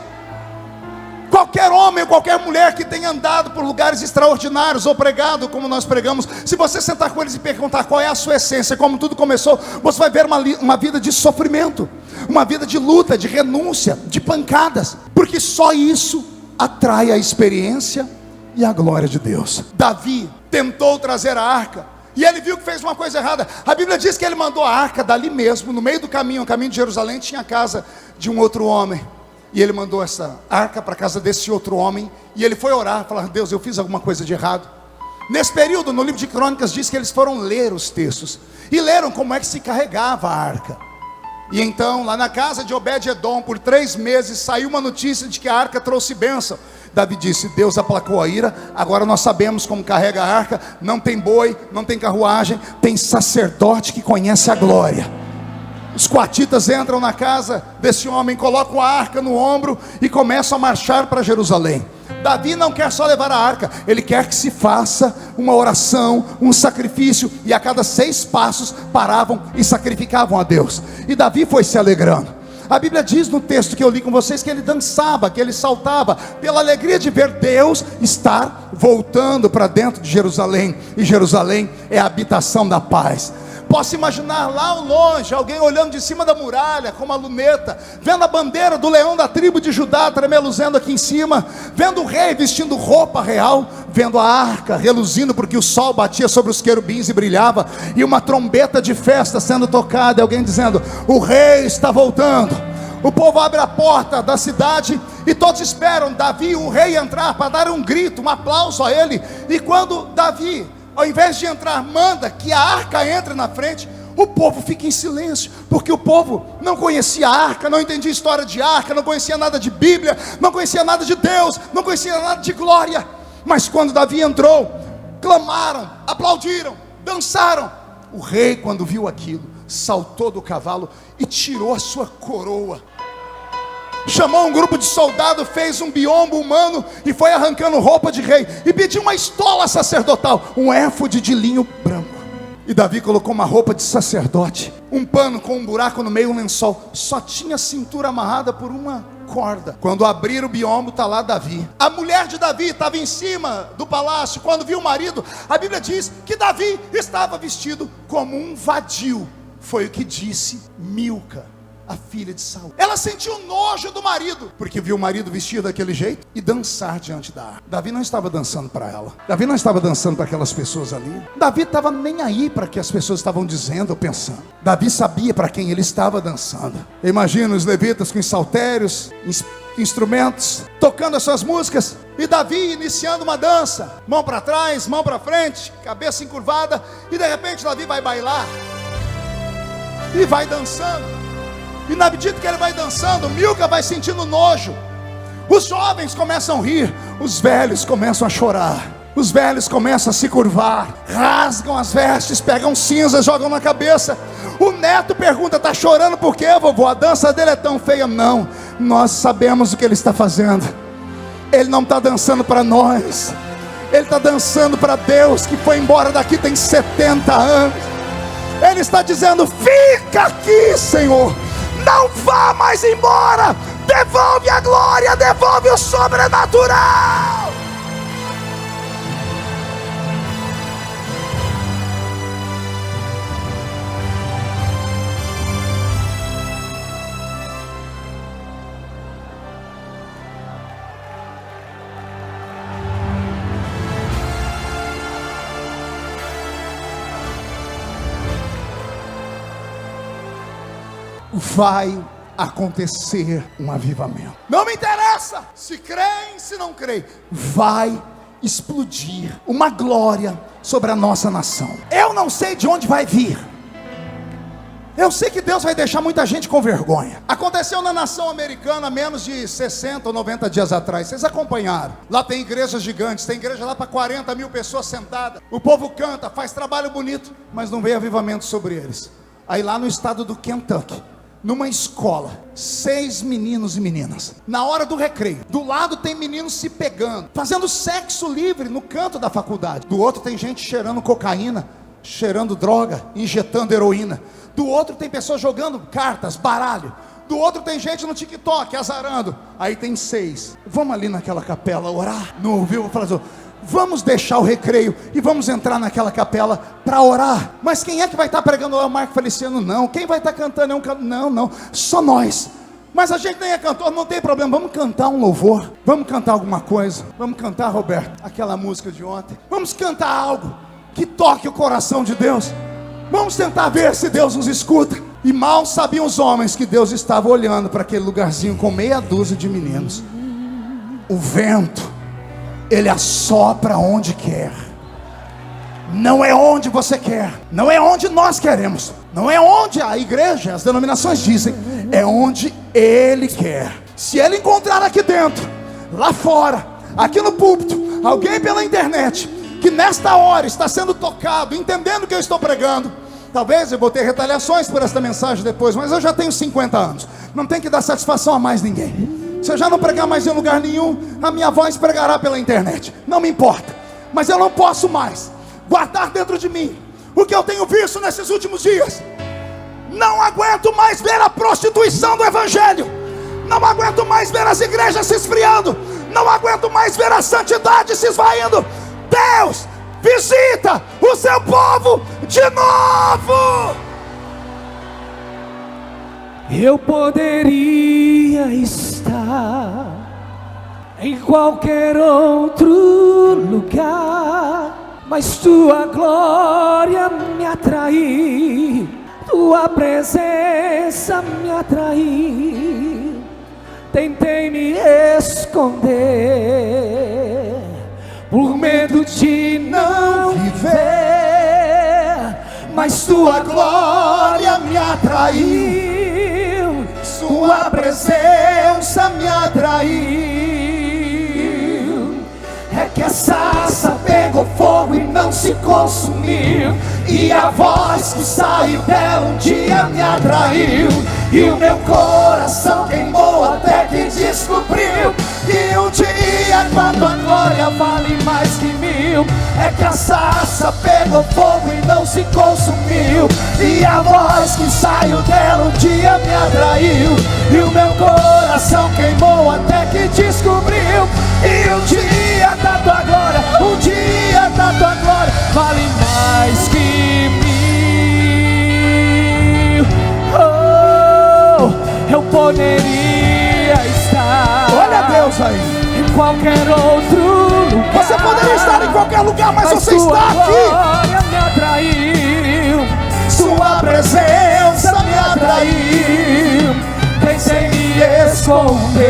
Qualquer homem ou qualquer mulher que tenha andado por lugares extraordinários ou pregado como nós pregamos, se você sentar com eles e perguntar qual é a sua essência, como tudo começou, você vai ver uma vida de sofrimento, uma vida de luta, de renúncia, de pancadas, porque só isso atrai a experiência e a glória de Deus. Davi tentou trazer a arca e ele viu que fez uma coisa errada. A Bíblia diz que ele mandou a arca dali mesmo, no meio do caminho, o caminho de Jerusalém tinha a casa de um outro homem. E ele mandou essa arca para a casa desse outro homem. E ele foi orar, falar: Deus, eu fiz alguma coisa de errado. Nesse período, no livro de Crônicas, diz que eles foram ler os textos. E leram como é que se carregava a arca. E então, lá na casa de Obed-Edom, por 3 meses, saiu uma notícia de que a arca trouxe bênção. Davi disse: Deus aplacou a ira, agora nós sabemos como carrega a arca. Não tem boi, não tem carruagem, tem sacerdote que conhece a glória. Os coatitas entram na casa desse homem, colocam a arca no ombro e começam a marchar para Jerusalém. Davi não quer só levar a arca, ele quer que se faça uma oração, um sacrifício, e a cada 6 passos paravam e sacrificavam a Deus. E Davi foi se alegrando. A Bíblia diz no texto que eu li com vocês que ele dançava, que ele saltava, pela alegria de ver Deus estar voltando para dentro de Jerusalém. E Jerusalém é a habitação da paz. Posso imaginar lá ao longe, alguém olhando de cima da muralha, com uma luneta, vendo a bandeira do leão da tribo de Judá tremeluzendo aqui em cima, vendo o rei vestindo roupa real, vendo a arca reluzindo porque o sol batia sobre os querubins e brilhava, e uma trombeta de festa sendo tocada, e alguém dizendo: o rei está voltando. O povo abre a porta da cidade e todos esperam Davi, o rei, entrar para dar um grito, um aplauso a ele. E quando Davi, ao invés de entrar, manda que a arca entre na frente, o povo fica em silêncio, porque o povo não conhecia a arca, não entendia a história de arca, não conhecia nada de Bíblia, não conhecia nada de Deus, não conhecia nada de glória. Mas quando Davi entrou, clamaram, aplaudiram, dançaram. O rei, quando viu aquilo, saltou do cavalo e tirou a sua coroa, chamou um grupo de soldados, fez um biombo humano e foi arrancando roupa de rei, e pediu uma estola sacerdotal, um éfode de linho branco. E Davi colocou uma roupa de sacerdote, um pano com um buraco no meio, um lençol. Só tinha a cintura amarrada por uma corda. Quando abriram o biombo, está lá Davi. A mulher de Davi estava em cima do palácio. Quando viu o marido, a Bíblia diz que Davi estava vestido como um vadio. Foi o que disse Milca, a filha de Saul. Ela sentiu nojo do marido, porque viu o marido vestido daquele jeito e dançar diante da arca. Davi não estava dançando para ela, Davi não estava dançando para aquelas pessoas ali. Davi estava nem aí para o que as pessoas estavam dizendo ou pensando. Davi sabia para quem ele estava dançando. Imagina os levitas com os saltérios, instrumentos, tocando as suas músicas, e Davi iniciando uma dança, mão para trás, mão para frente, cabeça encurvada, e de repente Davi vai bailar e vai dançando. E na medida que ele vai dançando, Milca vai sentindo nojo. Os jovens começam a rir, os velhos começam a chorar, os velhos começam a se curvar, rasgam as vestes, pegam cinza, jogam na cabeça. O neto pergunta: está chorando por quê, vovô? A dança dele é tão feia. Não, nós sabemos o que ele está fazendo. Ele não está dançando para nós, ele está dançando para Deus, que foi embora daqui tem 70 anos. Ele está dizendo: fica aqui, Senhor, não vá mais embora, devolve a glória, devolve o sobrenatural. Vai acontecer um avivamento. Não me interessa se creem, se não creem. Vai explodir uma glória sobre a nossa nação. Eu não sei de onde vai vir. Eu sei que Deus vai deixar muita gente com vergonha. Aconteceu na nação americana menos de 60 ou 90 dias atrás. Vocês acompanharam? Lá tem igrejas gigantes, tem igreja lá para 40 mil pessoas sentadas. O povo canta, faz trabalho bonito, mas não veio avivamento sobre eles. Aí lá no estado do Kentucky, numa escola, 6 meninos e meninas, na hora do recreio, do lado tem meninos se pegando, fazendo sexo livre no canto da faculdade. Do outro tem gente cheirando cocaína, cheirando droga, injetando heroína. Do outro tem pessoas jogando cartas, baralho. Do outro tem gente no TikTok azarando. Aí tem 6. Vamos ali naquela capela orar. Não ouviu? Vou falar assim: vamos deixar o recreio e vamos entrar naquela capela para orar. Mas quem é que vai estar pregando lá? O Marco Feliciano? Não. Quem vai estar cantando? Não, só nós. Mas a gente nem é cantor, não tem problema. Vamos cantar um louvor, vamos cantar alguma coisa. Vamos cantar, Roberto, aquela música de ontem. Vamos cantar algo que toque o coração de Deus. Vamos tentar ver se Deus nos escuta. E mal sabiam os homens que Deus estava olhando para aquele lugarzinho com meia dúzia de meninos. O vento, ele assopra onde quer. Não é onde você quer, não é onde nós queremos, não é onde a igreja, as denominações dizem, é onde Ele quer. Se Ele encontrar aqui dentro, lá fora, aqui no púlpito, alguém pela internet que nesta hora está sendo tocado, entendendo o que eu estou pregando, talvez eu vou ter retaliações por esta mensagem depois, mas eu já tenho 50 anos, não tem que dar satisfação a mais ninguém. Se eu já não pregar mais em lugar nenhum, a minha voz pregará pela internet. Não me importa. Mas eu não posso mais guardar dentro de mim o que eu tenho visto nesses últimos dias. Não aguento mais ver a prostituição do evangelho. Não aguento mais ver as igrejas se esfriando. Não aguento mais ver a santidade se esvaindo. Deus, visita o seu povo de novo. Eu poderia estar em qualquer outro lugar, mas tua glória me atraiu, tua presença me atraiu. Tentei me esconder por medo de não viver, mas tua glória me atraiu, tua presença me atraiu. É que a sarça pegou fogo e não se consumiu, e a voz que saiu dela um dia me atraiu, e o meu coração queimou até que descobriu que um dia com a tua glória vale mais que mil. É que a sarça pegou fogo e não se consumiu, e a voz que saiu dela um dia me atraiu, e o meu coração queimou até que descobriu que um dia da tua glória, um dia da tua glória vale mais que mil. Oh, eu poderia estar, Olha Deus aí, em qualquer outro lugar. você poderia estar em qualquer lugar, mas você está aqui. Glória me atraiu, sua presença me atraiu. Pensei me esconder,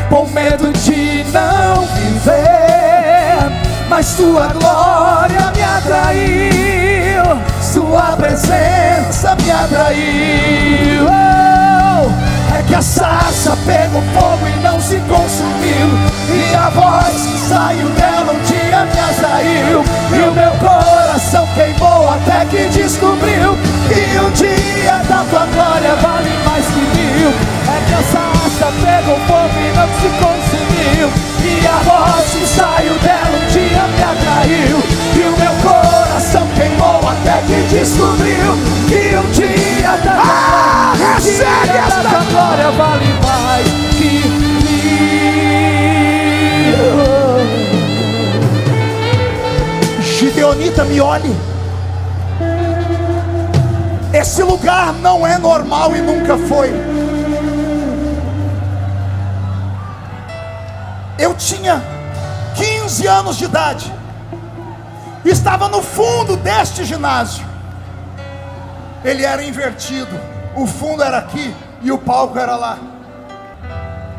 com medo de não viver, mas tua glória me atraiu, sua presença me atraiu. Oh, é que a sarça pegou fogo e não se consumiu, e a voz que saiu dela um dia me atraiu, e o meu coração queimou até que descobriu que um dia da tua glória vale mais que mil. É que a sarça pegou fogo e não se consumiu, e a voz que saiu dela um dia me atraiu, e o meu coração queimou até que descobriu que um dia da tua glória, recebe esta glória vale mais que mil. Gideonita, me olhe. Esse lugar não é normal e nunca foi. Eu tinha 15 anos de idade, estava no fundo deste ginásio. Ele era invertido, o fundo era aqui e o palco era lá.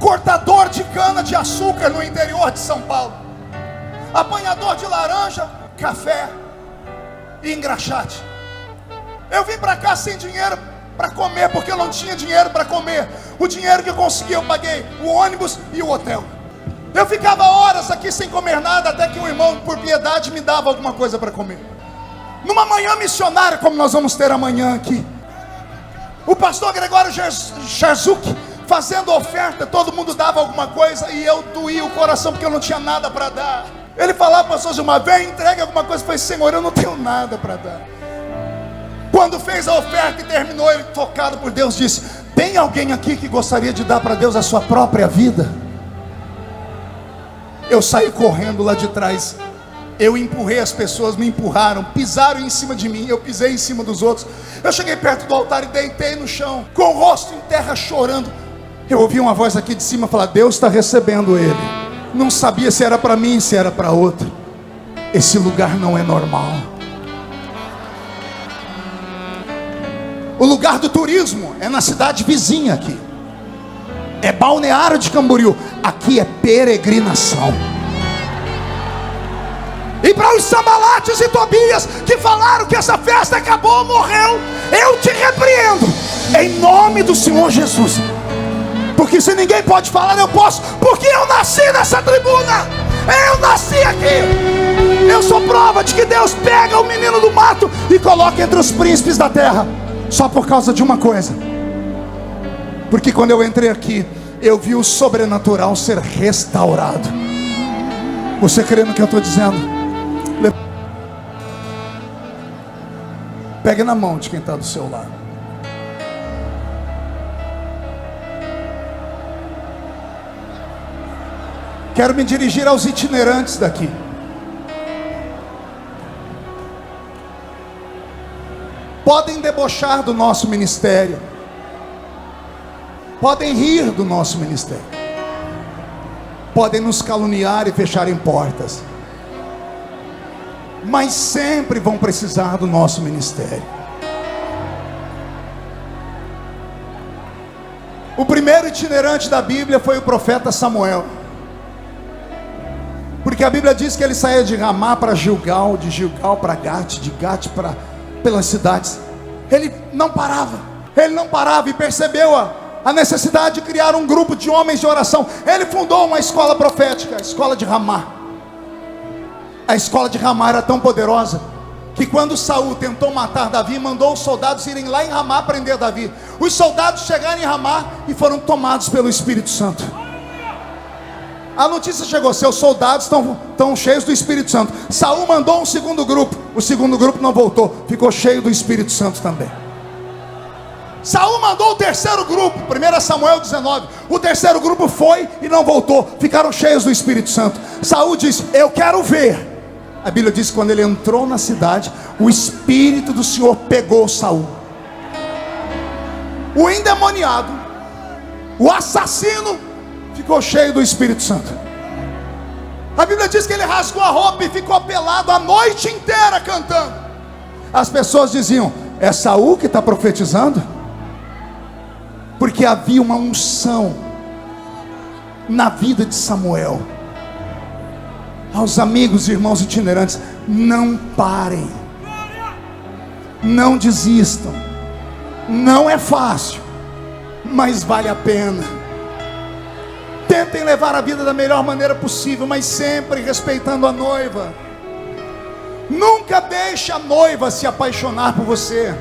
Cortador de cana de açúcar no interior de São Paulo, apanhador de laranja, café e engraxate. Eu vim para cá sem dinheiro para comer, porque eu não tinha dinheiro para comer. O dinheiro que eu consegui eu paguei o ônibus e o hotel. Eu ficava horas aqui sem comer nada, até que um irmão, por piedade, me dava alguma coisa para comer. Numa manhã missionária, como nós vamos ter amanhã aqui, o pastor Gregório Scherzuk fazendo oferta, todo mundo dava alguma coisa, e eu doía o coração porque eu não tinha nada para dar. Ele falava, pastor Gilmar, vem, entregue alguma coisa. Eu falei, Senhor, eu não tenho nada para dar. Quando fez a oferta e terminou, ele, tocado por Deus, disse, tem alguém aqui que gostaria de dar para Deus a sua própria vida? Eu saí correndo lá de trás, eu empurrei as pessoas, me empurraram, pisaram em cima de mim, eu pisei em cima dos outros. Eu cheguei perto do altar e deitei no chão, com o rosto em terra, chorando. Eu ouvi uma voz aqui de cima falar, Deus está recebendo ele. Não sabia se era para mim, se era para outro. Esse lugar não é normal. O lugar do turismo é na cidade vizinha aqui, é Balneário de Camboriú. Aqui é peregrinação. E para os Sambalates e Tobias que falaram que essa festa acabou, morreu, eu te repreendo em nome do Senhor Jesus. Porque se ninguém pode falar, eu posso, porque eu nasci nessa tribuna, eu nasci aqui. Eu sou prova de que Deus pega o menino do mato e coloca entre os príncipes da terra, só por causa de uma coisa: Porque quando eu entrei aqui, eu vi o sobrenatural ser restaurado. Você crê no que eu estou dizendo? Pegue na mão de quem está do seu lado. Quero me dirigir aos itinerantes daqui. Podem debochar do nosso ministério, podem rir do nosso ministério, podem nos caluniar e fecharem portas, mas sempre vão precisar do nosso ministério. O primeiro itinerante da Bíblia foi o profeta Samuel, porque a Bíblia diz que ele saía de Ramá para Gilgal, de Gilgal para Gate, de Gate pelas cidades. Ele não parava e percebeu a necessidade de criar um grupo de homens de oração. Ele fundou uma escola profética, a escola de Ramá. A escola de Ramá era tão poderosa que quando Saul tentou matar Davi, mandou os soldados irem lá em Ramá prender Davi. Os soldados chegaram em Ramá e foram tomados pelo Espírito Santo. A notícia chegou: seus soldados estão cheios do Espírito Santo. Saul mandou um segundo grupo. O segundo grupo não voltou, ficou cheio do Espírito Santo também. Saul mandou o terceiro grupo, 1 Samuel 19. O terceiro grupo foi e não voltou, ficaram cheios do Espírito Santo. Saul disse: eu quero ver. A Bíblia diz que quando ele entrou na cidade, o Espírito do Senhor pegou Saul. O endemoniado, o assassino, ficou cheio do Espírito Santo. A Bíblia diz que ele rasgou a roupa e ficou pelado a noite inteira cantando. As pessoas diziam: é Saul que está profetizando? Porque havia uma unção na vida de Samuel. Aos amigos e irmãos itinerantes, não parem, não desistam. Não é fácil, mas vale a pena. Tentem levar a vida da melhor maneira possível, mas sempre respeitando a noiva. Nunca deixe a noiva se apaixonar por você,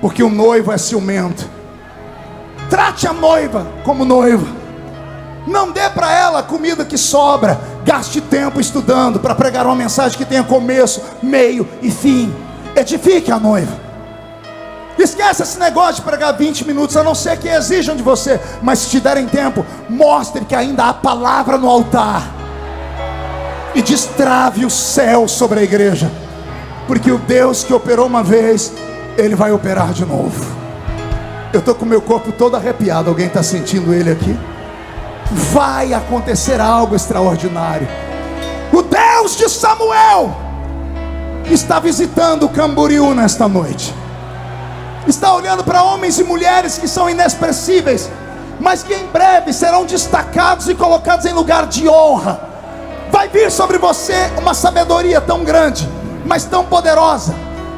porque o noivo é ciumento. Trate a noiva como noiva. Não dê para ela comida que sobra. Gaste tempo estudando para pregar uma mensagem que tenha começo, meio e fim. Edifique a noiva. Esquece esse negócio de pregar 20 minutos, a não ser que exijam de você. Mas se te derem tempo, mostre que ainda há palavra no altar. E destrave o céu sobre a igreja. Porque o Deus que operou uma vez, Ele vai operar de novo. Eu estou com o meu corpo todo arrepiado. Alguém está sentindo ele aqui? Vai acontecer algo extraordinário. O Deus de Samuel está visitando Camboriú nesta noite. Está olhando para homens e mulheres que são inexpressíveis, mas que em breve serão destacados e colocados em lugar de honra. Vai vir sobre você uma sabedoria tão grande, mas tão poderosa,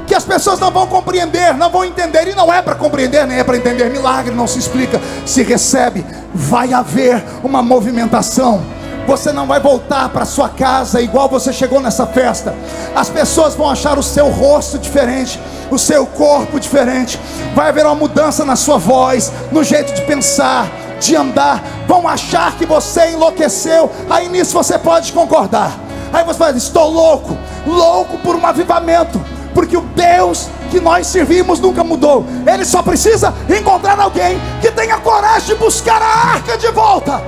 que as pessoas não vão compreender, não vão entender. E não é para compreender, nem é para entender. Milagre não se explica, se recebe. Vai haver uma movimentação. Você não vai voltar para sua casa igual você chegou nessa festa. As pessoas vão achar o seu rosto diferente, o seu corpo diferente. Vai haver uma mudança na sua voz, no jeito de pensar, de andar. Vão achar que você enlouqueceu. Aí nisso você pode concordar. Aí você vai dizer: estou louco, louco por um avivamento. Porque o Deus que nós servimos nunca mudou. Ele só precisa encontrar alguém que tenha coragem de buscar a arca de volta.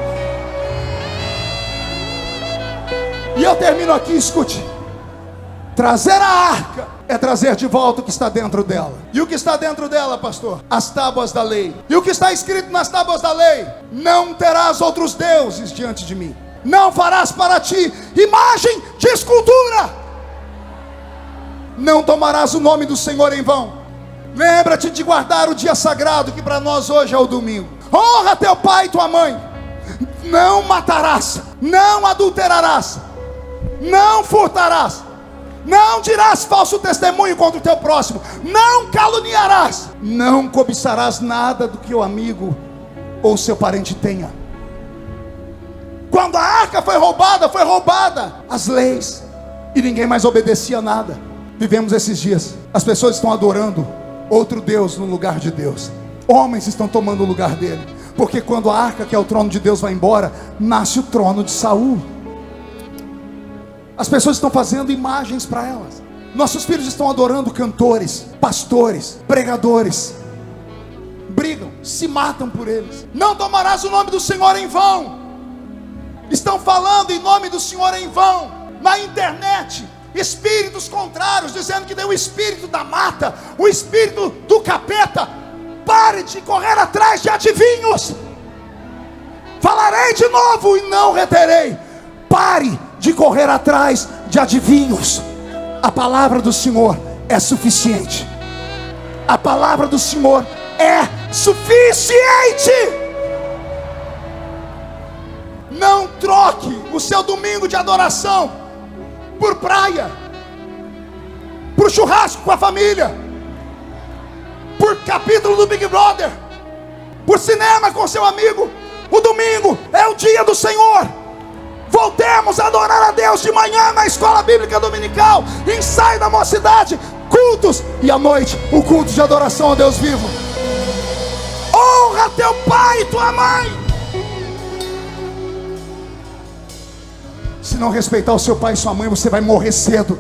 E eu termino aqui, escute. Trazer a arca é trazer de volta o que está dentro dela. E o que está dentro dela, pastor? As tábuas da lei. E o que está escrito nas tábuas da lei? Não terás outros deuses diante de mim. Não farás para ti imagem de escultura. Não tomarás o nome do Senhor em vão. Lembra-te de guardar o dia sagrado, que para nós hoje é o domingo. Honra teu pai e tua mãe. Não matarás. Não adulterarás. Não furtarás. Não dirás falso testemunho contra o teu próximo. Não caluniarás. Não cobiçarás nada do que o amigo ou seu parente tenha. Quando a arca foi roubada as leis, e ninguém mais obedecia nada. Vivemos esses dias, as pessoas estão adorando outro Deus no lugar de Deus. Homens estão tomando o lugar dele. Porque quando a arca, que é o trono de Deus, vai embora, nasce o trono de Saul. As pessoas estão fazendo imagens para elas. Nossos filhos estão adorando cantores, pastores, pregadores. Brigam, se matam por eles. Não tomarás o nome do Senhor em vão. Estão falando em nome do Senhor em vão. Na internet, espíritos contrários, dizendo que tem o espírito da mata, o espírito do capeta. Pare de correr atrás de adivinhos. Falarei de novo e não reterei. Pare de correr atrás de adivinhos. A palavra do Senhor é suficiente. A palavra do Senhor é suficiente. Não troque o seu domingo de adoração por praia, por churrasco com a família, por capítulo do Big Brother, por cinema com seu amigo. O domingo é o dia do Senhor. Voltemos a adorar a Deus de manhã na escola bíblica dominical, ensaio da mocidade, cultos, e à noite o culto de adoração a Deus vivo. Honra teu pai e tua mãe. Se não respeitar o seu pai e sua mãe, você vai morrer cedo.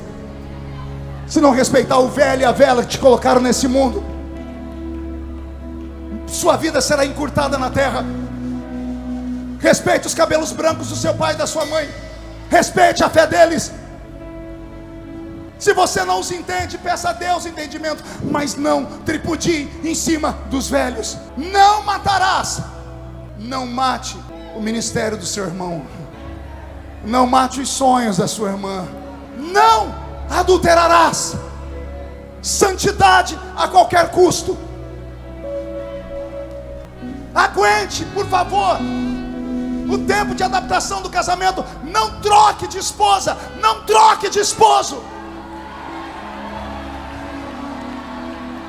Se não respeitar o velho e a velha que te colocaram nesse mundo, sua vida será encurtada na terra. Respeite os cabelos brancos do seu pai e da sua mãe. Respeite a fé deles. Se você não os entende, peça a Deus entendimento, mas não tripudie em cima dos velhos. Não matarás. Não mate o ministério do seu irmão. Não mate os sonhos da sua irmã. Não adulterarás. Santidade a qualquer custo. Aguente, por favor, o tempo de adaptação do casamento. Não troque de esposa, não troque de esposo.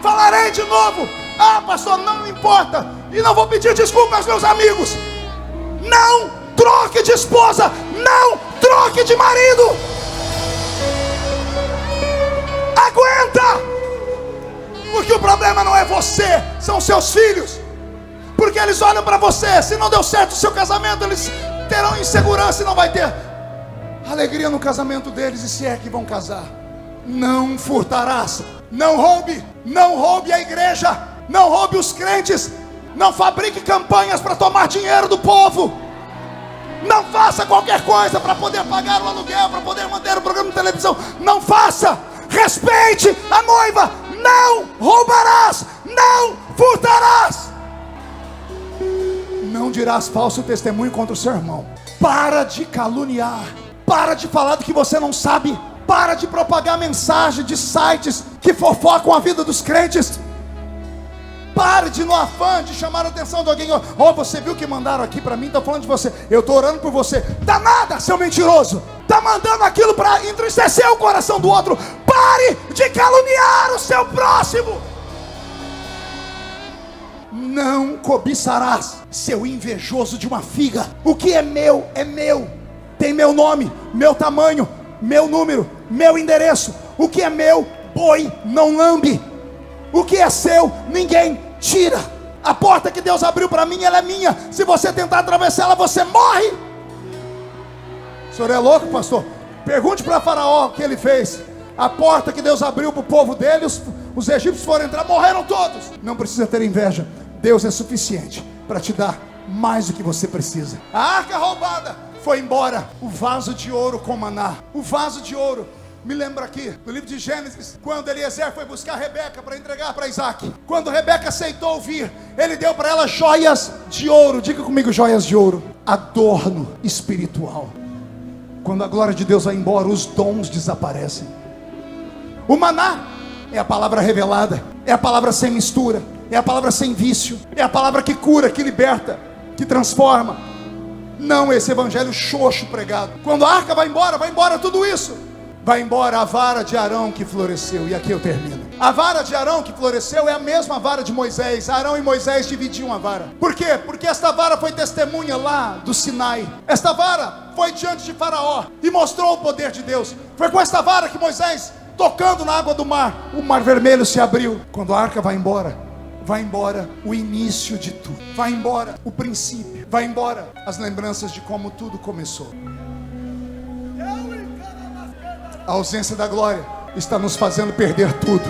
Falarei de novo. Ah, pastor, não importa. E não vou pedir desculpa aos meus amigos. Não troque de esposa, não troque de marido. Aguenta. Porque o problema não é você, são seus filhos. Porque eles olham para você. Se não deu certo o seu casamento, eles terão insegurança e não vai ter alegria no casamento deles, e se é que vão casar. Não furtarás. Não roube. Não roube a igreja. Não roube os crentes. Não fabrique campanhas para tomar dinheiro do povo. Não faça qualquer coisa para poder pagar o aluguel, para poder manter o programa de televisão. Não faça. Respeite a noiva. Não roubarás. Não furtarás. Não dirás falso testemunho contra o seu irmão. Para de caluniar. Para de falar do que você não sabe. Para de propagar mensagem de sites que fofocam a vida dos crentes. Pare de, no afã de chamar a atenção de alguém. Oh, você viu que mandaram aqui para mim? Estão falando de você. Eu estou orando por você. Dá nada, seu mentiroso. Está mandando aquilo para entristecer o coração do outro. Pare de caluniar o seu próximo. Não cobiçarás, seu invejoso de uma figa. O que é meu, tem meu nome, meu tamanho, meu número, meu endereço. O que é meu, boi não lambe. O que é seu, ninguém tira. A porta que Deus abriu para mim, ela é minha. Se você tentar atravessar ela, você morre. O senhor é louco, pastor? Pergunte para Faraó o que ele fez. A porta que Deus abriu para o povo dele, os egípcios foram entrar, morreram todos. Não precisa ter inveja. Deus é suficiente para te dar mais do que você precisa. A arca roubada foi embora. O vaso de ouro com maná. O vaso de ouro. Me lembra aqui, no livro de Gênesis, quando Eliezer foi buscar Rebeca para entregar para Isaac. Quando Rebeca aceitou vir, ele deu para ela joias de ouro. Diga comigo, joias de ouro. Adorno espiritual. Quando a glória de Deus vai embora, os dons desaparecem. O maná é a palavra revelada. É a palavra sem mistura. É a palavra sem vício. É a palavra que cura, que liberta, que transforma. Não esse evangelho xoxo pregado. Quando a arca vai embora tudo isso. Vai embora a vara de Arão que floresceu. E aqui eu termino. A vara de Arão que floresceu é a mesma vara de Moisés. Arão e Moisés dividiam a vara. Por quê? Porque esta vara foi testemunha lá do Sinai. Esta vara foi diante de Faraó e mostrou o poder de Deus. Foi com esta vara que Moisés, tocando na água do mar, o mar vermelho se abriu. Quando a arca vai embora vai embora o início de tudo, vai embora o princípio, vai embora as lembranças de como tudo começou. A ausência da glória está nos fazendo perder tudo.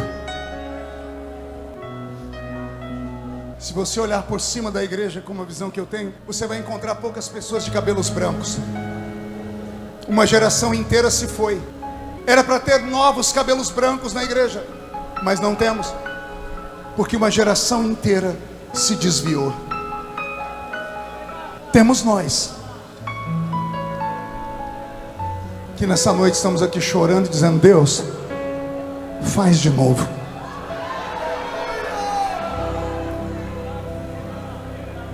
Se você olhar por cima da igreja com uma visão que eu tenho, você vai encontrar poucas pessoas de cabelos brancos. Uma geração inteira se foi. Era para ter novos cabelos brancos na igreja, mas não temos, porque uma geração inteira se desviou. Temos nós, que nessa noite estamos aqui chorando, dizendo: Deus, faz de novo.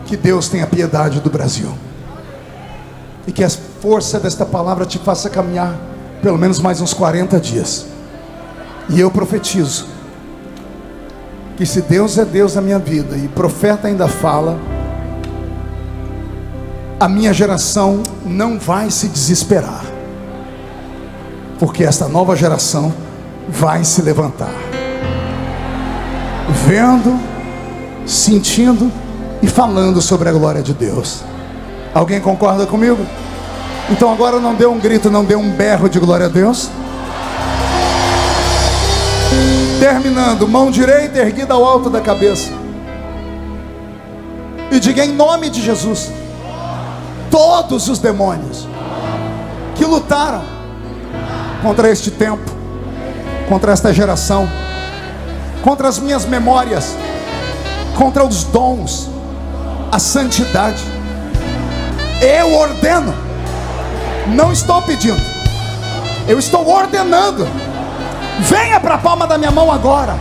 Que Deus tenha piedade do Brasil, e que a força desta palavra te faça caminhar pelo menos mais uns 40 dias. E eu profetizo que, se Deus é Deus na minha vida, e profeta ainda fala, a minha geração não vai se desesperar, porque esta nova geração vai se levantar, vendo, sentindo e falando sobre a glória de Deus. Alguém concorda comigo? Então agora não dê um grito, não dê um berro de glória a Deus. Terminando, mão direita erguida ao alto da cabeça, e diga: em nome de Jesus, todos os demônios que lutaram contra este tempo, contra esta geração, contra as minhas memórias, contra os dons, a santidade, eu ordeno, não estou pedindo, eu estou ordenando. Venha para a palma da minha mão agora.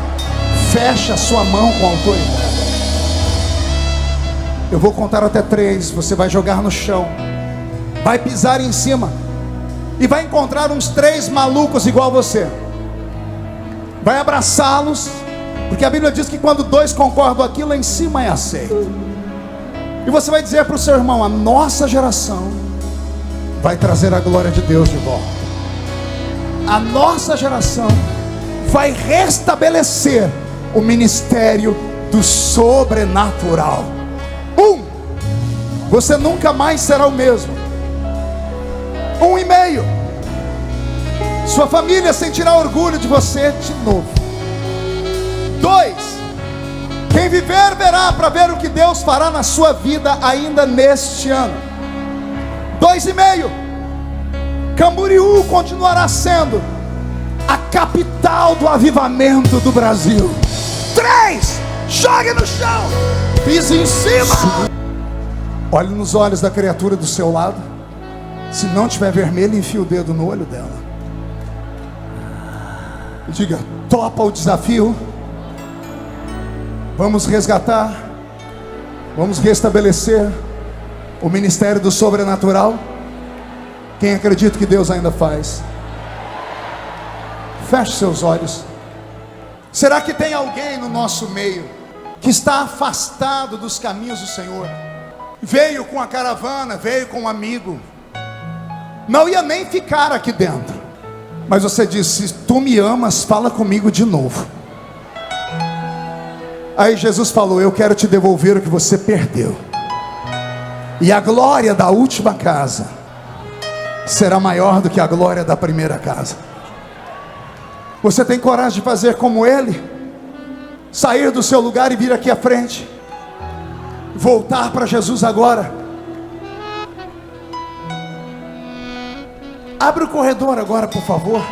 Feche a sua mão com autoridade. Eu vou contar até 3. Você vai jogar no chão, vai pisar em cima, e vai encontrar uns 3 malucos igual você. Vai abraçá-los, porque a Bíblia diz que quando 2 concordam, aquilo lá em cima é aceito. E você vai dizer para o seu irmão: a nossa geração vai trazer a glória de Deus de volta. A nossa geração vai restabelecer o ministério do sobrenatural. Você nunca mais será o mesmo. 1,5. Sua família sentirá orgulho de você de novo. 2. Quem viver verá, para ver o que Deus fará na sua vida ainda neste ano. 2,5. Camboriú continuará sendo a capital do avivamento do Brasil. 3. Jogue no chão, pise em cima. Olhe nos olhos da criatura do seu lado. Se não tiver vermelho, enfie o dedo no olho dela e diga: topa o desafio. Vamos resgatar, vamos restabelecer o ministério do sobrenatural. Quem acredita que Deus ainda faz? Feche seus olhos. Será que tem alguém no nosso meio que está afastado dos caminhos do Senhor? Veio com a caravana, veio com um amigo, não ia nem ficar aqui dentro, mas você disse: se tu me amas, fala comigo de novo. Aí Jesus falou: eu quero te devolver o que você perdeu, e a glória da última casa será maior do que a glória da primeira casa. Você tem coragem de fazer como ele? Sair do seu lugar e vir aqui à frente, voltar para Jesus agora. Abre o corredor agora, por favor.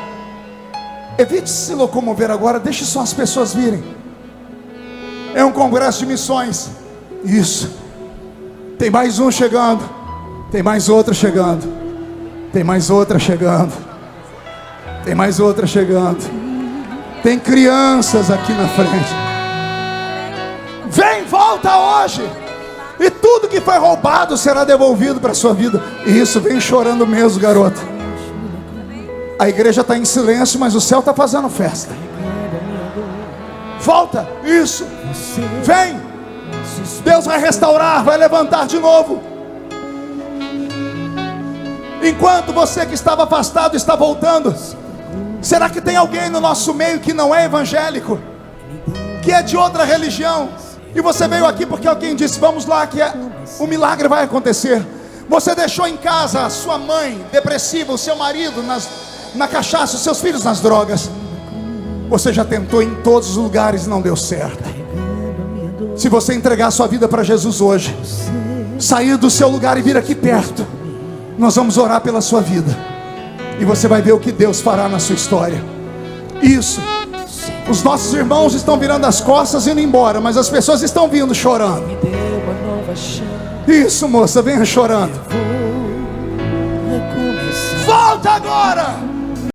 Evite se locomover agora, deixe só as pessoas virem. É um congresso de missões. Isso. Tem mais um chegando, tem mais outra chegando, tem mais outra chegando, tem mais outra chegando. Tem crianças aqui na frente. Vem, volta hoje, e tudo que foi roubado será devolvido para a sua vida. Isso, vem chorando mesmo, garoto. A igreja está em silêncio, mas o céu está fazendo festa. Volta, isso. Vem. Deus vai restaurar, vai levantar de novo. Enquanto você que estava afastado está voltando, será que tem alguém no nosso meio que não é evangélico, que é de outra religião, E você veio aqui porque alguém disse: vamos lá que o milagre vai acontecer. Você deixou em casa a sua mãe depressiva, o seu marido na cachaça, os seus filhos nas drogas. Você já tentou em todos os lugares e não deu certo. Se você entregar a sua vida para Jesus hoje, sair do seu lugar e vir aqui perto, nós vamos orar pela sua vida, e você vai ver o que Deus fará na sua história. Isso. Os nossos irmãos estão virando as costas e indo embora, mas as pessoas estão vindo chorando. Isso, moça, venha chorando. Volta agora.